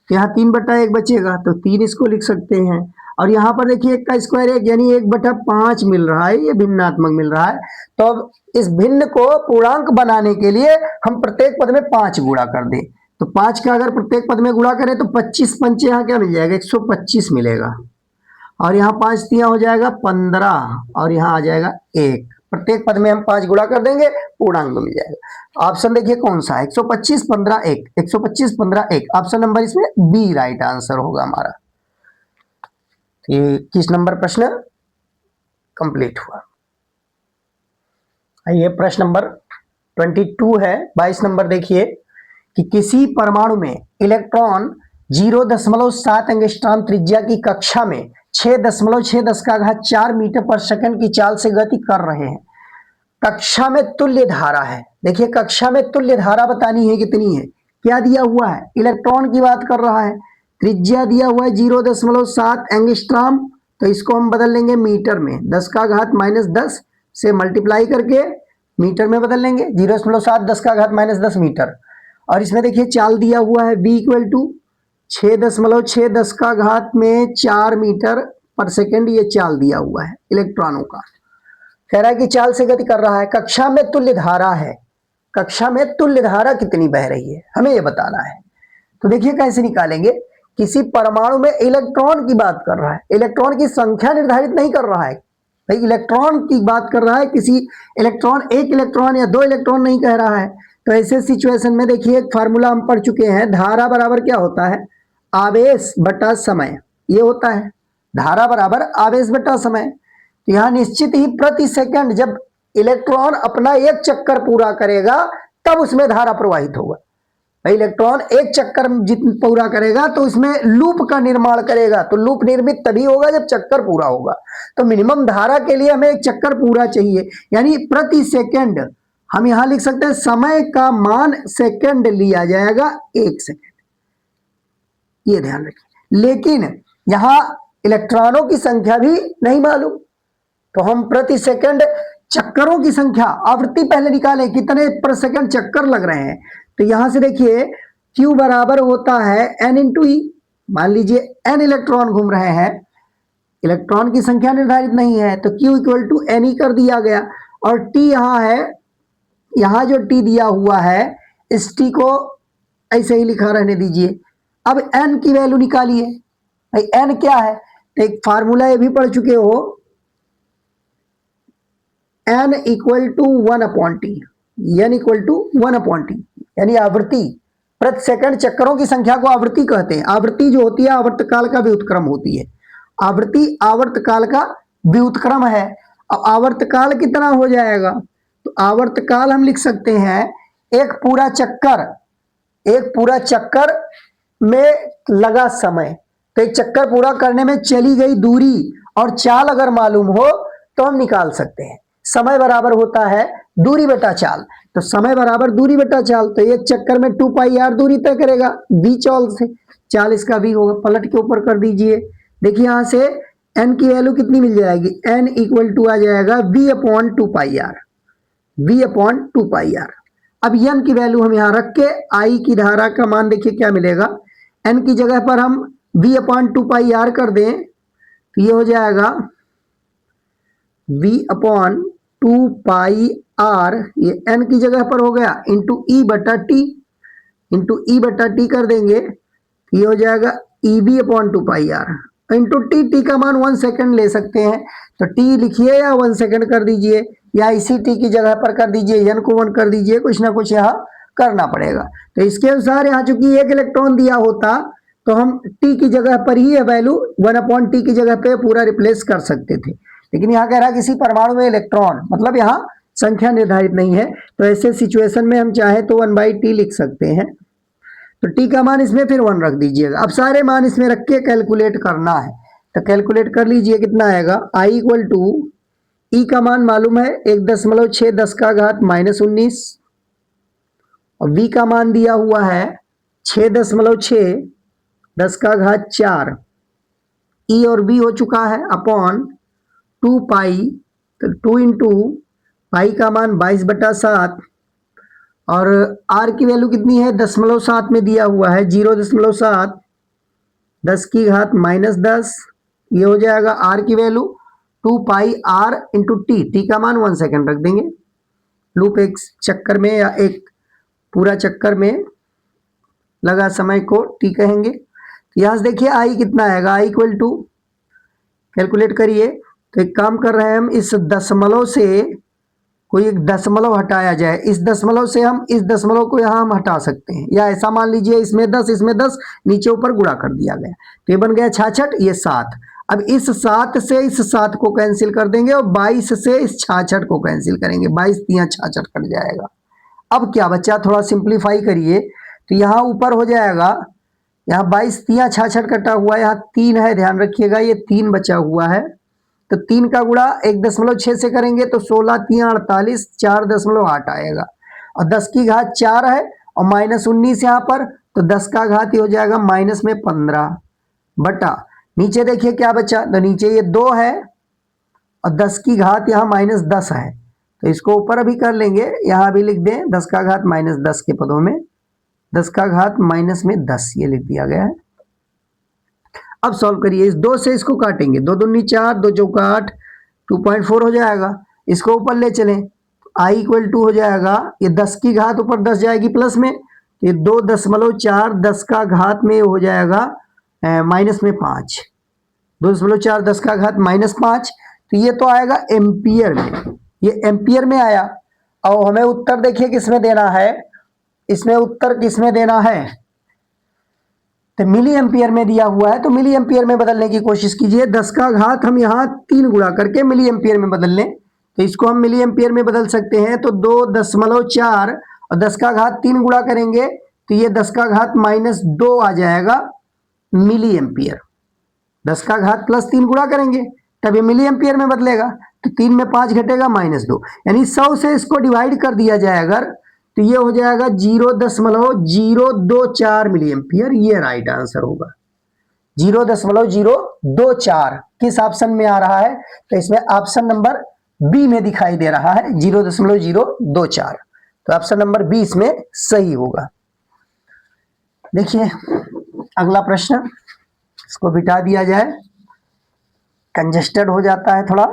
तो यहाँ 3/1 बचेगा, तो 3 इसको लिख सकते हैं। और यहाँ पर देखिए 1 का स्क्वायर 1 यानी 1/5 मिल रहा है, ये भिन्नात्मक मिल रहा है। तो अब इस भिन्न को पूर्णांक बनाने के लिए हम प्रत्येक पद में 5 गुणा कर दें, तो 5 का अगर प्रत्येक पद में गुणा करें तो 25 पंचे यहाँ क्या मिल जाएगा, 125 मिलेगा। और यहाँ 5 तिया हो जाएगा 15, और यहाँ आ जाएगा 1। प्रत्येक पद में हम 5 गुणा कर देंगे, पूर्णांक मिल जाएगा। ऑप्शन देखिए कौन सा है, 125 15 1, 125 15 1, ऑप्शन नंबर इसमें बी राइट आंसर होगा हमारा। ये किस नंबर प्रश्न कंप्लीट हुआ। ये प्रश्न नंबर 22 है। 22 नंबर देखिए कि किसी परमाणु में इलेक्ट्रॉन 0.7 एंगस्ट्रॉम त्रिज्या की कक्षा में 6.6 मीटर पर सेकंड की चाल से गति कर रहे हैं। कक्षा में तुल्य धारा है, देखिए कक्षा में तुल्य धारा बतानी है कितनी है, क्या दिया हुआ है, इलेक्ट्रॉन की बात कर रहा है, त्रिज्या दिया हुआ है 0.7 एंगस्ट्रॉम, तो इसको हम बदल लेंगे मीटर में, 10⁻−10 से मल्टीप्लाई करके मीटर में बदल लेंगे, 0.7 10⁻−10 मीटर। और इसमें देखिए चाल दिया हुआ है v = 6.6 मीटर पर सेकेंड, ये चाल दिया हुआ है इलेक्ट्रॉनों का। कह रहा है कि चाल से गति कर रहा है, कक्षा में तुल्य धारा है, कक्षा में तुल्य धारा कितनी बह रही है हमें ये बताना है। तो देखिए कैसे निकालेंगे, किसी परमाणु में इलेक्ट्रॉन की बात कर रहा है, इलेक्ट्रॉन की संख्या निर्धारित नहीं कर रहा है भाई, इलेक्ट्रॉन की बात कर रहा है, किसी इलेक्ट्रॉन, एक इलेक्ट्रॉन या 2 इलेक्ट्रॉन नहीं कह रहा है। तो ऐसे सिचुएशन में देखिए एक फार्मूला हम पढ़ चुके हैं, धारा बराबर क्या होता है, आवेश बटा समय, ये होता है धारा बराबर आवेश बटा समय। तो यहाँ निश्चित ही प्रति सेकंड जब इलेक्ट्रॉन अपना एक चक्कर पूरा करेगा तब उसमें धारा प्रवाहित होगा। भाई इलेक्ट्रॉन एक चक्कर जितना पूरा करेगा तो उसमें लूप का निर्माण करेगा, तो लूप निर्मित तभी होगा जब चक्कर पूरा होगा। तो मिनिमम धारा के लिए हमें एक चक्कर पूरा चाहिए, यानी प्रति सेकंड हम यहां लिख सकते हैं समय का मान सेकंड लिया जाएगा 1 सेकंड, ये ध्यान रखिए। लेकिन यहां इलेक्ट्रॉनों की संख्या भी नहीं मालूम, तो हम प्रति सेकंड चक्करों की संख्या, आवृत्ति पहले निकालें, कितने पर सेकंड चक्कर लग रहे हैं। तो यहां से देखिए Q बराबर होता है N × E, मान लीजिए N इलेक्ट्रॉन घूम रहे हैं, इलेक्ट्रॉन की संख्या निर्धारित नहीं है, तो Q = NE कर दिया गया। और T यहां है यहां जो टी दिया हुआ है इस टी को ऐसे ही लिखा रहने दीजिए। अब एन की वैल्यू निकालिए। भाई एन क्या है, एक फार्मूला ये भी पढ़ चुके हो, N equal to 1/t, N equal to 1/t, यानी आवृत्ति, प्रति सेकंड चक्करों की संख्या को आवृत्ति कहते हैं। आवृत्ति जो होती है आवर्तकाल का व्युत्क्रम होती है। आवृत्ति आवर्तकाल का व्युत्क्रम है। अब आवर्तकाल कितना हो जाएगा, तो आवर्तकाल हम लिख सकते हैं एक पूरा चक्कर में लगा समय। तो एक चक्कर पूरा करने में चली गई दूरी और चाल अगर मालूम हो तो हम निकाल सकते हैं। समय बराबर होता है दूरी बटा चाल, तो समय बराबर दूरी बटा चाल, तो एक चक्कर में 2πr दूरी तय करेगा v चाल से। चाल इसका v होगा, पलट के ऊपर कर दीजिए। देखिए यहां से n की वैल्यू कितनी मिल जाएगी, n इक्वल टू आ जाएगा v/2πr, v/2πr। अब n की वैल्यू हम यहां रख के I की धारा का मान देखिए क्या मिलेगा, n की जगह पर हम v/2πr कर दें तो ये हो जाएगा v/2πr, ये n की जगह पर हो गया, इंटू e/t कर देंगे तो ये हो जाएगा Eb/2πr इंटू टी का मान 1 सेकंड ले सकते हैं, तो टी लिखिए या 1 सेकंड कर दीजिए, या इसी टी की जगह पर कर दीजिए, n को 1 कर दीजिए, कुछ ना कुछ यहाँ करना पड़ेगा। तो इसके अनुसार यहाँ चूंकि एक इलेक्ट्रॉन दिया होता तो हम टी की जगह पर ही वैल्यू 1/t की जगह पे पूरा रिप्लेस कर सकते थे, लेकिन यहाँ कह रहा है किसी परमाणु में इलेक्ट्रॉन, मतलब यहाँ संख्या निर्धारित नहीं है, तो ऐसे सिचुएशन में हम चाहे तो 1/t लिख सकते हैं। तो टी का मान इसमें फिर 1 रख दीजिएगा। अब सारे मान इसमें रख के कैलकुलेट करना है, तो कैलकुलेट कर लीजिए कितना आएगा। I इक्वल टू ई का मान मालूम है 1.6 10 का घात -19, और v का मान दिया हुआ है 6.6 10 का घात 4, ई और b हो चुका है अपॉन 2π, तो 2 इंटू पाई का मान 22/7, और r की वैल्यू कितनी है 0.7 में दिया हुआ है 0.7 10 की घात -10, ये हो जाएगा r की वैल्यू 2πr इंटू टी का मान 1 सेकंड रख देंगे। लूप एक चक्कर में या एक पूरा चक्कर में लगा समय को टी कहेंगे। तो यहाँ से देखिए आई कितना आएगा, आई इक्वल टू, कैलकुलेट करिए। तो एक काम कर रहे हैं हम, इस दशमलव से कोई एक दशमलव हटाया जाए, इस दशमलव से हम इस दशमलव को यहाँ हम हटा सकते हैं, या ऐसा मान लीजिए इसमें 10 इसमें 10 नीचे ऊपर गुणा कर दिया गया, तो ये बन गया 66, ये 7। अब इस 7 से इस 7 को कैंसिल कर देंगे और 22 से इस 66 को कैंसिल करेंगे, 22 3 66 कट जाएगा। अब क्या बच्चा, थोड़ा सिंप्लीफाई करिए, तो यहाँ ऊपर हो जाएगा, यहाँ 22 3 66 कटा हुआ है, यहाँ 3 है, ध्यान रखिएगा ये 3 बचा हुआ है, तो 3 का गुणा 1.6 से करेंगे तो 16 3 48 4.8 आएगा, और 10 की घात 4 है और -19 यहाँ पर, तो 10 का घात हो जाएगा -15 बटा, नीचे देखिए क्या बचा, तो नीचे ये 2 है और 10 की घात यहाँ -10 है, तो इसको ऊपर अभी कर लेंगे, यहाँ भी लिख दें 10 का घात -10 के पदों में 10 का घात -10 ये लिख दिया गया है। अब सॉल्व करिए, इस 2 से इसको काटेंगे, 2 दूनी 4 2 चौका 8, 2.4 हो जाएगा। इसको ऊपर ले चलें, I इक्वल टू हो जाएगा, ये 10 की घात ऊपर 10 जाएगी प्लस में, ये 2.4 10 का घात में हो जाएगा -5, 2.4 10 का घात -5, तो ये तो आएगा एम्पियर में, ये एम्पियर में आया। और हमें उत्तर देखिए किसमें देना है, इसमें उत्तर किसमें देना है, तो मिली एम्पियर में दिया हुआ है, तो मिली एम्पियर में बदलने की कोशिश कीजिए। 10 का घात हम यहाँ 3 गुणा करके मिली एम्पियर में बदल लें, तो इसको हम मिली एम्पियर में बदल सकते हैं, तो 2.4 और 10 का घात 3 गुणा करेंगे तो ये 10 का घात -2 आ जाएगा मिली एम्पियर। 10 का घात +3 गुणा करेंगे तब ये मिली एम्पियर में बदलेगा, तो 3 में 5 घटेगा -2, यानी 100 से इसको डिवाइड कर दिया जाए अगर, तो ये हो जाएगा 0.024 मिली एम्पियर, ये राइट आंसर होगा। 0.024 किस ऑप्शन में आ रहा है, तो इसमें ऑप्शन नंबर बी में दिखाई दे रहा है 0.024, तो ऑप्शन नंबर बी इसमें सही होगा। देखिए अगला प्रश्न, इसको बिठा दिया जाए, कंजेस्टेड हो जाता है थोड़ा।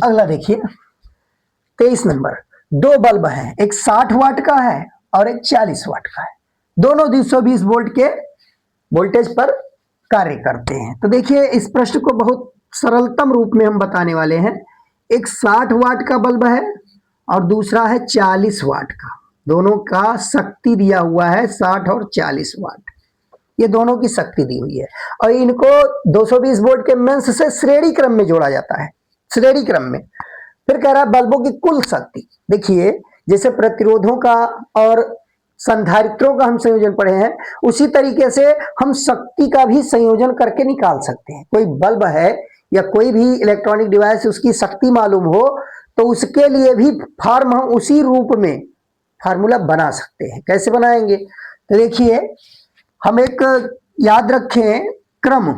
अगला देखिए 23 नंबर, दो बल्ब हैं, एक 60 वाट का है और एक 40 वाट का है, दोनों 220 वोल्ट के वोल्टेज पर कार्य करते हैं। तो देखिए इस प्रश्न को बहुत सरलतम रूप में हम बताने वाले हैं। एक 60 वाट का बल्ब है और दूसरा है 40 वाट का, दोनों का शक्ति दिया हुआ है 60 और 40 वाट, ये दोनों की शक्ति दी हुई है और इनको 220 वोल्ट के मेंस से श्रेणी क्रम में जोड़ा जाता है, श्रेणी क्रम में। फिर कह रहा है बल्बों की कुल शक्ति। देखिए जैसे प्रतिरोधों का और संधारित्रों का हम संयोजन पढ़े हैं, उसी तरीके से हम शक्ति का भी संयोजन करके निकाल सकते हैं। कोई बल्ब है या कोई भी इलेक्ट्रॉनिक डिवाइस, उसकी शक्ति मालूम हो तो उसके लिए भी फॉर्म हम उसी रूप में फार्मूला बना सकते हैं। कैसे बनाएंगे? तो देखिए हम एक याद रखें क्रम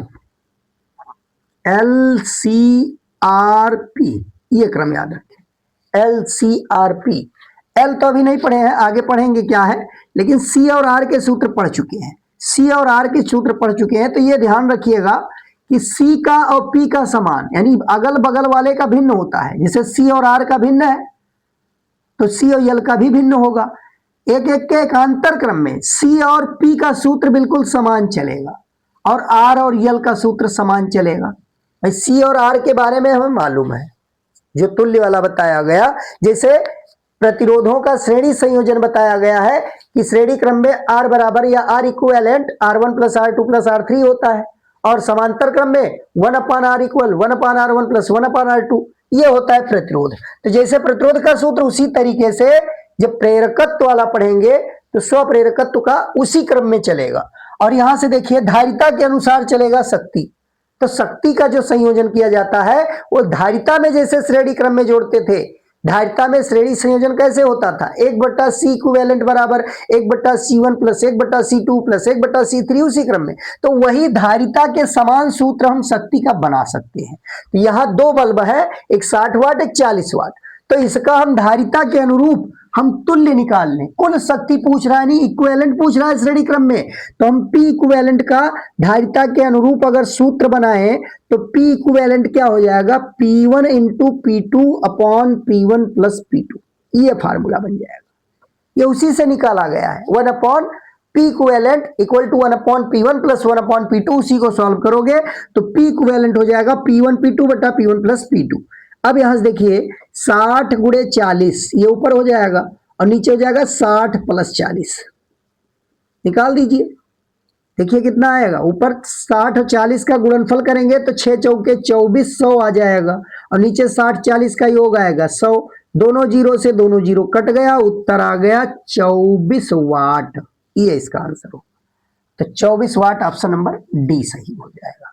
LCRP, ये क्रम याद रखें LCRP। L तो अभी नहीं पढ़े हैं, आगे पढ़ेंगे क्या है, लेकिन C और R के सूत्र पढ़ चुके हैं, C और R के सूत्र पढ़ चुके हैं। तो ये ध्यान रखिएगा कि C का और P का समान, यानी अगल बगल वाले का भिन्न होता है। जैसे C और R का भिन्न है तो C और L का भी भिन्न होगा। एक एक के एकांतर क्रम में C और P का सूत्र बिल्कुल समान चलेगा और R और L का सूत्र समान चलेगा। भाई C और R के बारे में हमें मालूम है, जो तुल्य वाला बताया गया। जैसे प्रतिरोधों का श्रेणी संयोजन बताया गया है कि श्रेणी क्रम में R बराबर या R equivalent R1 plus R2 plus R3 होता है और समांतर क्रम में 1/R equal 1/R1 plus 1/R2 ये होता है प्रतिरोध। तो जैसे प्रतिरोध का सूत्र, उसी तरीके से जब प्रेरकत्व वाला पढ़ेंगे तो स्वप्रेरकत्व का उसी क्रम में चलेगा। और यहां से देखिए धारिता के अनुसार चलेगा शक्ति। तो शक्ति का जो संयोजन किया जाता है वो धारिता में जैसे श्रेणी क्रम में जोड़ते थे, धारिता में श्रेणी संयोजन कैसे होता था, 1/C इक्विवेलेंट बराबर 1/C1 plus 1/C2 plus 1/C3 उसी क्रम में। तो वही धारिता के समान सूत्र हम शक्ति का बना सकते हैं। तो यहाँ दो बल्ब है, एक 60 वाट एक 40 वाट। तो इसका हम धारिता के अनुरूप हम तुल्य निकाल लें। कुल शक्ति पूछ रहा है, नहीं इक्विवेलेंट पूछ रहा है श्रेणी क्रम में। तो हम P इक्विवेलेंट का धारिता के अनुरूप अगर सूत्र बनाए तो P इक्विवेलेंट क्या हो जाएगा, P1 into P2 upon P1 plus P2, ये फार्मूला बन जाएगा। ये उसी से निकाला गया है, 1 P equivalent equal to 1/P1 plus 1/P2। उसी को सॉल्व करोगे तो P इक्विवेलेंट हो जाएगा P1 P2 बटा P1 प्लस P2। अब यहां से देखिए 60 गुणे 40, ये ऊपर हो जाएगा और नीचे हो जाएगा 60 प्लस 40, निकाल दीजिए। देखिए कितना आएगा, ऊपर 60 और 40 का गुणनफल करेंगे तो 6 चौके 24, 100 आ जाएगा और नीचे 60 40 का योग आएगा 100। दोनों जीरो से दोनों जीरो कट गया, उत्तर आ गया 24 वाट। ये इसका आंसर हो, तो 24 वाट ऑप्शन नंबर डी सही हो जाएगा।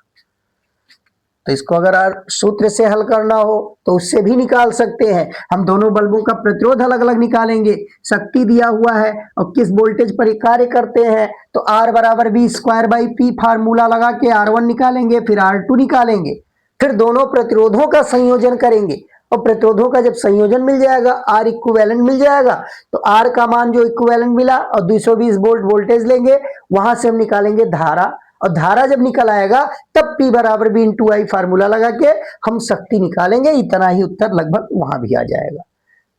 तो इसको अगर सूत्र से हल करना हो तो उससे भी निकाल सकते हैं। हम दोनों बल्बों का प्रतिरोध अलग अलग निकालेंगे, शक्ति दिया हुआ है और किस वोल्टेज पर कार्य करते हैं। तो R बराबर V²/P फार्मूला लगा के R1 निकालेंगे, फिर R2 निकालेंगे, फिर दोनों प्रतिरोधों का संयोजन करेंगे और प्रतिरोधों का जब संयोजन मिल जाएगा, R इक्विवेलेंट मिल जाएगा, तो R का मान जो इक्विवेलेंट मिला और 220 वोल्ट वोल्टेज लेंगे, वहां से हम निकालेंगे धारा और धारा जब निकल आएगा तब P बराबर B इंटू I फार्मूला लगा के हम शक्ति निकालेंगे। इतना ही उत्तर लगभग वहां भी आ जाएगा।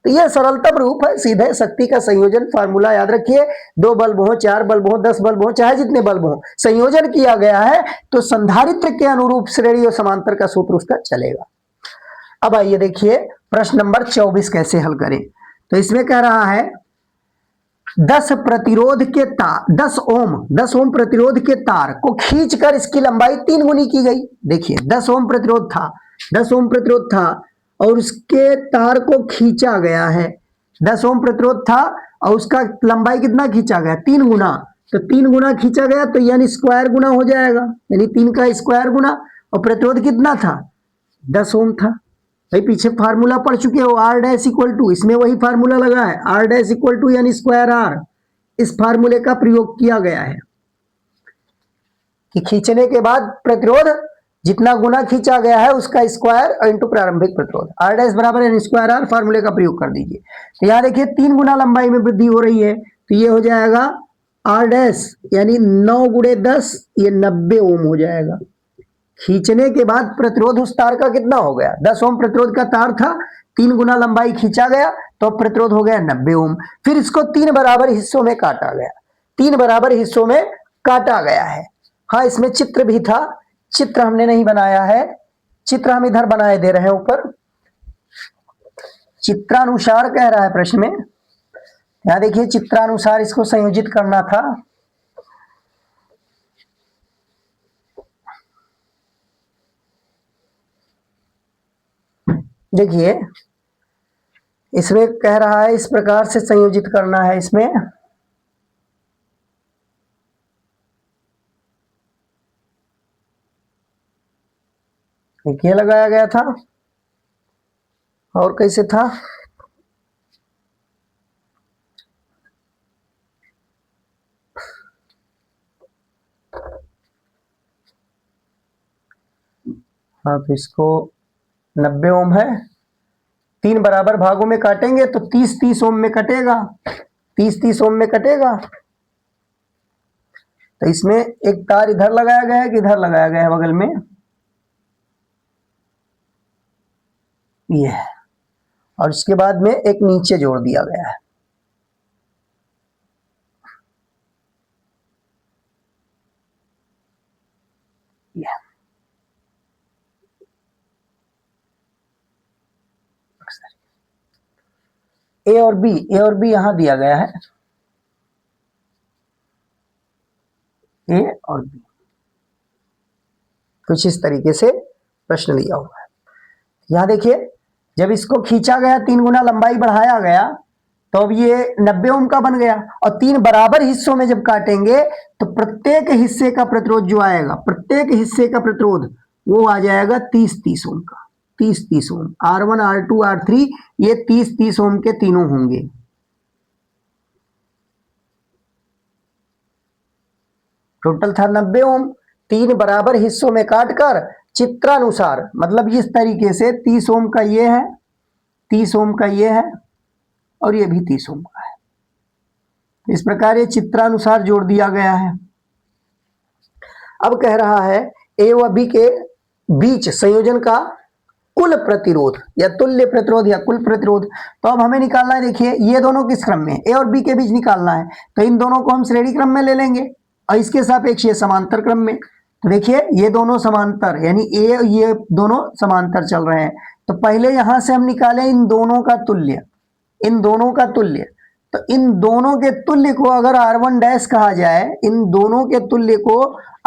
तो यह सरलतम रूप है, सीधे शक्ति का संयोजन फार्मूला याद रखिए। 2 बल्ब हो, 4 बल्ब हो, 10 बल्ब हो, चाहे जितने बल्ब हो, संयोजन किया गया है तो संधारित्र के अनुरूप श्रेणी और समांतर का सूत्र उसका चलेगा। अब आइए देखिए प्रश्न नंबर 24 कैसे हल करें। तो इसमें कह रहा है 10 प्रतिरोध के तार, 10 ओम प्रतिरोध के तार को खींचकर इसकी लंबाई 3 गुनी की गई। देखिए 10 ओम प्रतिरोध था, 10 ओम प्रतिरोध था और उसके तार को खींचा गया है। 10 ओम प्रतिरोध था और उसका लंबाई कितना खींचा गया, 3 गुना। तो 3 गुना खींचा गया तो यानी स्क्वायर गुना हो जाएगा, यानी 3 का स्क्वायर गुना। और प्रतिरोध कितना था, 10 ओम था। भाई पीछे फार्मूला पढ़ चुके हो, R डैश इक्वल टू, इसमें वही फार्मूला लगा है, R डैश इक्वल टू यानी स्क्वायर R। इस फार्मूले का प्रयोग किया गया है कि खींचने के बाद प्रतिरोध जितना गुना खींचा गया है उसका स्क्वायर इंटू प्रारंभिक प्रतिरोध, R डैश बराबर यानी स्क्वायर R। फार्मूले का प्रयोग कर दीजिए। तो यहां देखिए 3 गुना लंबाई में वृद्धि हो रही है, तो ये हो जाएगा R डैश यानी 9 गुणे 10, ये 90 ओम हो जाएगा। खींचने के बाद प्रतिरोध उस तार का कितना हो गया, 10 ओम प्रतिरोध का तार था, 3 गुना लंबाई खींचा गया तो प्रतिरोध हो गया 90 ओम। फिर इसको 3 बराबर हिस्सों में काटा गया, 3 बराबर हिस्सों में काटा गया है। हाँ, इसमें चित्र भी था, चित्र हमने नहीं बनाया है, चित्र हम इधर बनाए दे रहे हैं ऊपर। चित्रानुसार कह रहा है प्रश्न में, यहां देखिए चित्रानुसार इसको संयोजित करना था। देखिए इसमें कह रहा है इस प्रकार से संयोजित करना है। इसमें देखिए लगाया गया था, और कैसे था, हाँ तो इसको 90 ओम है, 3 बराबर भागों में काटेंगे तो 30-30 ओम में कटेगा, 30-30 ओम में कटेगा। तो इसमें एक तार इधर लगाया गया है कि इधर लगाया गया है बगल में, ये है, और इसके बाद में एक नीचे जोड़ दिया गया है। ए और बी यहां दिया गया है, ए और बी कुछ इस तरीके से प्रश्न दिया हुआ है। यहां देखिए जब इसको खींचा गया 3 गुना लंबाई बढ़ाया गया तो अब ये 90 ओम का बन गया, और 3 बराबर हिस्सों में जब काटेंगे तो प्रत्येक हिस्से का प्रतिरोध जो आएगा, प्रत्येक हिस्से का प्रतिरोध वो आ जाएगा 30-30 ओम का, 30-30 ओम। R1 R2 R3 ये 30-30 ओम के तीनों होंगे। टोटल था 90 ओम, 3 बराबर हिस्सों में काटकर चित्रानुसार, मतलब इस तरीके से 30 ओम का ये है, 30 ओम का ये है, और ये भी 30 ओम का है। इस प्रकार ये चित्रानुसार जोड़ दिया गया है। अब कह रहा है ए व बी के बीच संयोजन का कुल प्रतिरोध या तुल्य प्रतिरोध या कुल प्रतिरोध। तो अब हमें निकालना है, देखिए ये दोनों किस क्रम में, ए और बी के बीच निकालना है, तो इन दोनों को हम श्रेणी क्रम में ले लेंगे और इसके सापेक्ष ये समांतर क्रम में। तो देखिए ये दोनों समांतर, यानी ए ये दोनों समांतर चल रहे हैं, तो पहले यहां से हम निकालें इन दोनों का तुल्य, इन दोनों का तुल्य। तो इन दोनों के तुल्य को अगर R1 डैश कहा जाए, इन दोनों के तुल्य को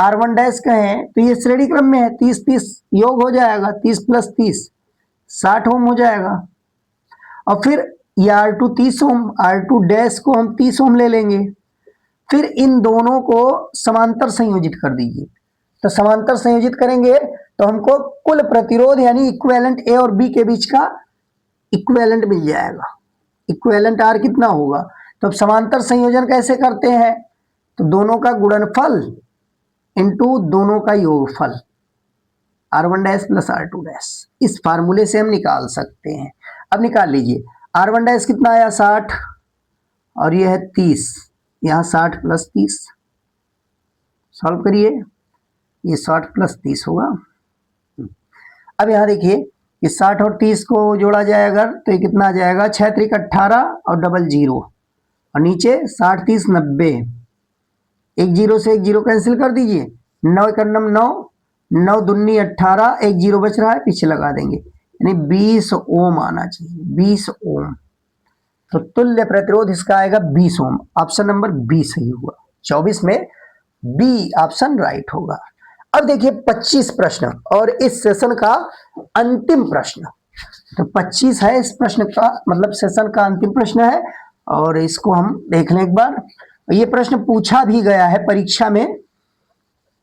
R1 डैश कहें तो ये श्रेणी क्रम में है, 30-30 योग हो जाएगा, 30 + 30 60 ओम हो जाएगा। और फिर ये R2 30 ओम, R2 डैश को हम 30 ओम ले लेंगे। फिर इन दोनों को समांतर संयोजित कर दीजिए, तो समांतर संयोजित करेंगे तो हमको कुल प्रतिरोध यानी इक्विवेलेंट ए और बी के बीच का इक्विवेलेंट मिल जाएगा। इक्विवेलेंट आर कितना होगा, तो अब समांतर संयोजन कैसे करते हैं, तो दोनों का गुणनफल इंटू दोनों का योगफल, R1 dash plus R2 dash, इस फार्मूले से हम निकाल सकते हैं। अब निकाल लीजिए, R1 डैश कितना आया 60 और ये है 30, यहाँ 60 + 30 सॉल्व करिए, ये 60 + 30 होगा। अब यहाँ देखिए ये 60 और 30 को जोड़ा जाए अगर तो ये कितना आ जाएगा, 6 × 3 = 18 और डबल 0, और नीचे 60 30 90, एक 0 से एक 0 कैंसिल कर दीजिए, 9 × 9 9 दूनी 18, एक 0 बच रहा है पीछे लगा देंगे, यानी 20 ओम आना चाहिए, 20 ओम। तो तुल्य प्रतिरोध इसका आएगा 20 ओम, ऑप्शन नंबर बी सही हुआ, 24 में बी ऑप्शन राइट होगा। अब देखिए 25 प्रश्न और इस सेशन का अंतिम प्रश्न, तो 25 है इस प्रश्न का, मतलब सेशन का अंतिम प्रश्न है, और इसको हम देख लें एक बार। ये प्रश्न पूछा भी गया है परीक्षा में,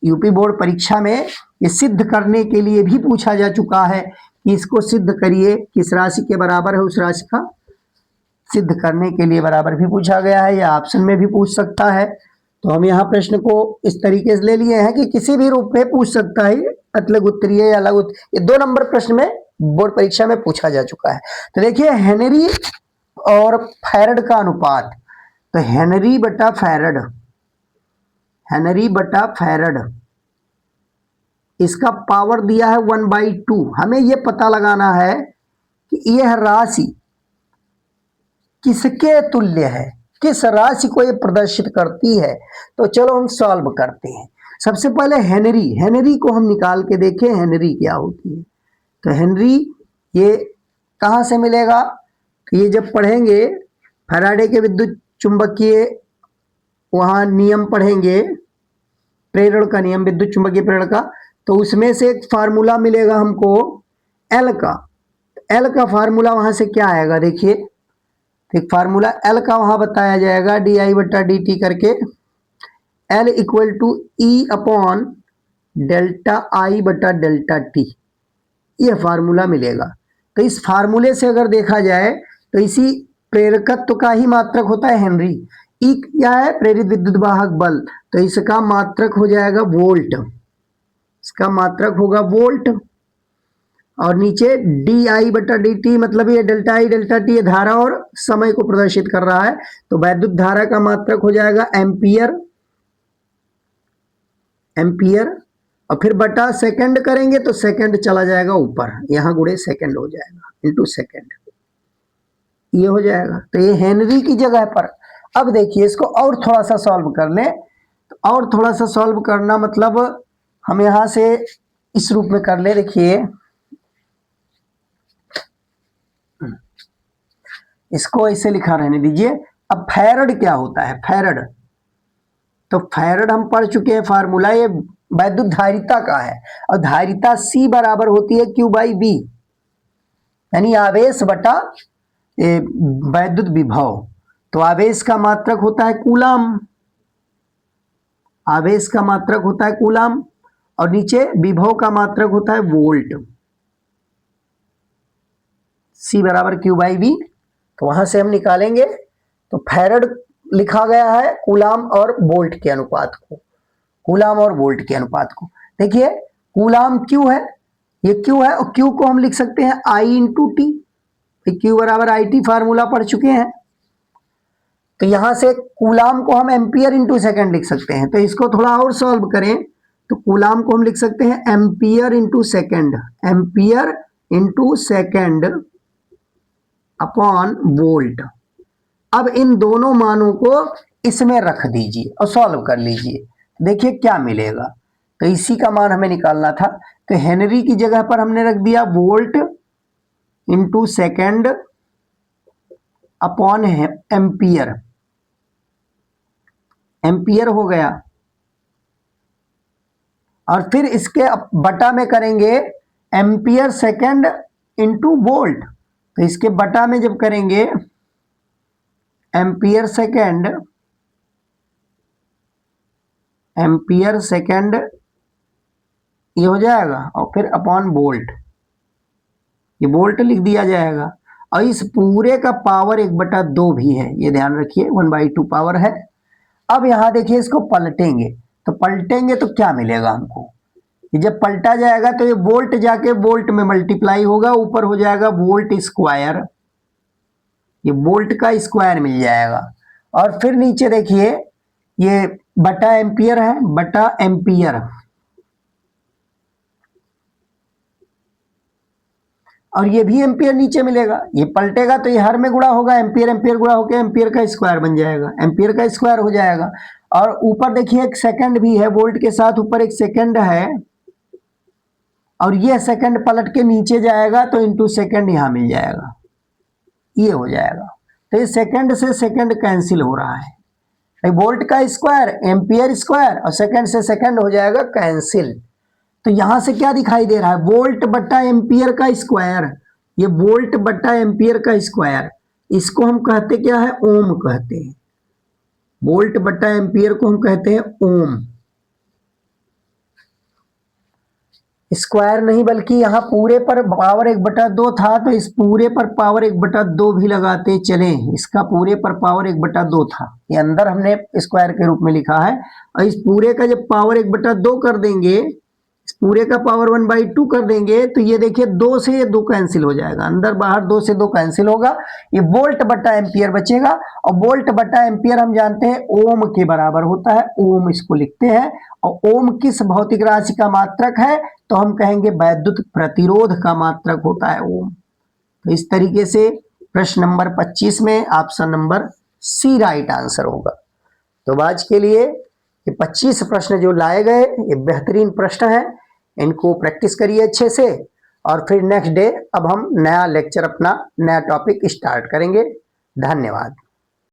यूपी बोर्ड परीक्षा में ये सिद्ध करने के लिए भी पूछा जा चुका है कि इसको सिद्ध करिए, किस राशि के बराबर है उस राशि का सिद्ध करने के लिए बराबर भी पूछा गया है, या ऑप्शन में भी पूछ सकता है। तो हम यहाँ प्रश्न को इस तरीके से ले लिए हैं कि किसी भी रूप में पूछ सकता है, अतलग उत्तरीय या लघु, ये 2 नंबर प्रश्न में बोर्ड परीक्षा में पूछा जा चुका है। तो देखिए हेनरी और फैरड का अनुपात, तो हेनरी बटा फैरड, हेनरी बटा फैरड इसका पावर दिया है 1/2। हमें यह पता लगाना है कि यह राशि किसके तुल्य है, किस राशि को ये प्रदर्शित करती है। तो चलो हम सॉल्व करते हैं। सबसे पहले हेनरी को हम निकाल के देखें, हेनरी क्या होती है। तो हेनरी ये कहाँ से मिलेगा, तो ये जब पढ़ेंगे फैराडे के विद्युत चुंबकीय वहाँ नियम पढ़ेंगे, प्रेरण का नियम, विद्युत चुंबकीय प्रेरण का, तो उसमें से एक फार्मूला मिलेगा हमको एल का। एल का फार्मूला वहाँ से क्या आएगा, देखिए एक फार्मूला एल का वहाँ बताया जाएगा di/dt करके, L equal to E upon delta I/ΔT, यह फार्मूला मिलेगा। तो इस फार्मूले से अगर देखा जाए तो इसी प्रेरकत्व का ही मात्रक होता है हेनरी। ई क्या है, प्रेरित विद्युत वाहक बल, तो इसका मात्रक हो जाएगा वोल्ट, इसका मात्रक होगा वोल्ट। और नीचे di/dt मतलब ये ΔI/ΔT, ये धारा और समय को प्रदर्शित कर रहा है, तो वैद्युत धारा का मात्रक हो जाएगा एम्पियर, और फिर बटा सेकंड करेंगे तो सेकंड चला जाएगा ऊपर, यहां गुणे सेकंड हो जाएगा, इनटू सेकंड, ये हो जाएगा। तो ये हेनरी की जगह पर। अब देखिए इसको और थोड़ा सा सॉल्व कर लें, तो और थोड़ा सा सॉल्व करना मतलब हम यहां से इस रूप में कर ले। देखिए इसको ऐसे लिखा रहने दीजिए। अब फैरड क्या होता है, फैरड, तो फैरड हम पढ़ चुके हैं फार्मूला, ये वैद्युत धारिता का है, और धारिता C बराबर होती है Q/V, यानी आवेश बटा वैद्युत विभव। तो आवेश का मात्रक होता है कूलाम, आवेश का मात्रक होता है कूलाम, और नीचे विभव का मात्रक होता है वोल्ट, C बराबर Q/V। तो वहां से हम निकालेंगे, तो फैरड लिखा गया है कूलाम और वोल्ट के अनुपात को, कूलाम और वोल्ट के अनुपात को। देखिए कूलाम क्यू है, ये क्यू है, और क्यू को हम लिख सकते हैं I/T, क्यू बराबर IT फार्मूला पढ़ चुके हैं। तो यहां से कूलाम को हम एम्पियर इंटू सेकंड लिख सकते हैं। तो इसको थोड़ा और सॉल्व करें तो कूलाम को हम लिख सकते हैं ampere into second, ampere into second upon volt. अब इन दोनों मानों को इसमें रख दीजिए और सॉल्व कर लीजिए, देखिए क्या मिलेगा। तो इसी का मान हमें निकालना था, तो हेनरी की जगह पर हमने रख दिया volt into second upon ampere, ampere हो गया। और फिर इसके बटा में करेंगे एम्पियर सेकेंड इंटू वोल्ट, तो इसके बटा में जब करेंगे एम्पियर सेकेंड, एम्पियर सेकेंड ये हो जाएगा, और फिर अपॉन वोल्ट, ये वोल्ट लिख दिया जाएगा। और इस पूरे का पावर 1/2 भी है, ये ध्यान रखिए, 1/2 पावर है। अब यहां देखिए इसको पलटेंगे, तो पलटेंगे तो क्या मिलेगा हमको, ये जब पलटा जाएगा तो ये वोल्ट जाके वोल्ट में मल्टीप्लाई होगा, ऊपर हो जाएगा वोल्ट स्क्वायर, ये वोल्ट का स्क्वायर मिल जाएगा। और फिर नीचे देखिए ये बटा एम्पियर है, बटा एम्पियर, और ये भी एम्पियर नीचे मिलेगा, ये पलटेगा तो ये हर में गुणा होगा, एम्पियर एम्पियर गुणा होकर एम्पियर का स्क्वायर बन जाएगा, एम्पियर का स्क्वायर हो जाएगा। और ऊपर देखिए एक सेकंड भी है, वोल्ट के साथ ऊपर एक सेकंड है, और ये सेकंड पलट के नीचे जाएगा तो इंटू सेकंड यहां मिल जाएगा, ये हो जाएगा। तो ये सेकंड से सेकंड कैंसिल हो रहा है, वोल्ट का स्क्वायर एम्पियर स्क्वायर और सेकंड से सेकंड हो जाएगा कैंसिल। तो यहां से क्या दिखाई दे रहा है, वोल्ट बटा एम्पियर का स्क्वायर, ये वोल्ट बटा एम्पियर का स्क्वायर, इसको हम कहते क्या है, ओम कहते हैं। वोल्ट बटा एम्पियर को हम कहते हैं ओम, स्क्वायर नहीं बल्कि यहाँ पूरे पर पावर 1/2 था, तो इस पूरे पर पावर 1/2 भी लगाते चले, इसका पूरे पर पावर 1/2 था, ये अंदर हमने स्क्वायर के रूप में लिखा है। और इस पूरे का जब पावर 1/2 कर देंगे इस पूरे का पावर 1/2 कर देंगे तो ये देखिए 2 से ये 2 कैंसिल हो जाएगा, अंदर बाहर 2 से 2 कैंसिल होगा, ये वोल्ट बटा एम्पियर बचेगा। और वोल्ट बटा एम्पियर हम जानते हैं ओम के बराबर होता है, ओम इसको लिखते हैं। और ओम किस भौतिक राशि का मात्रक है, तो हम कहेंगे वैद्युत प्रतिरोध का मात्रक होता है ओम। तो इस तरीके से प्रश्न नंबर 25 में option number C right answer होगा। तो आज के लिए ये 25 प्रश्न जो लाए गए ये बेहतरीन प्रश्न है, इनको प्रैक्टिस करिए अच्छे से। और फिर नेक्स्ट डे अब हम नया लेक्चर अपना नया टॉपिक स्टार्ट करेंगे। धन्यवाद।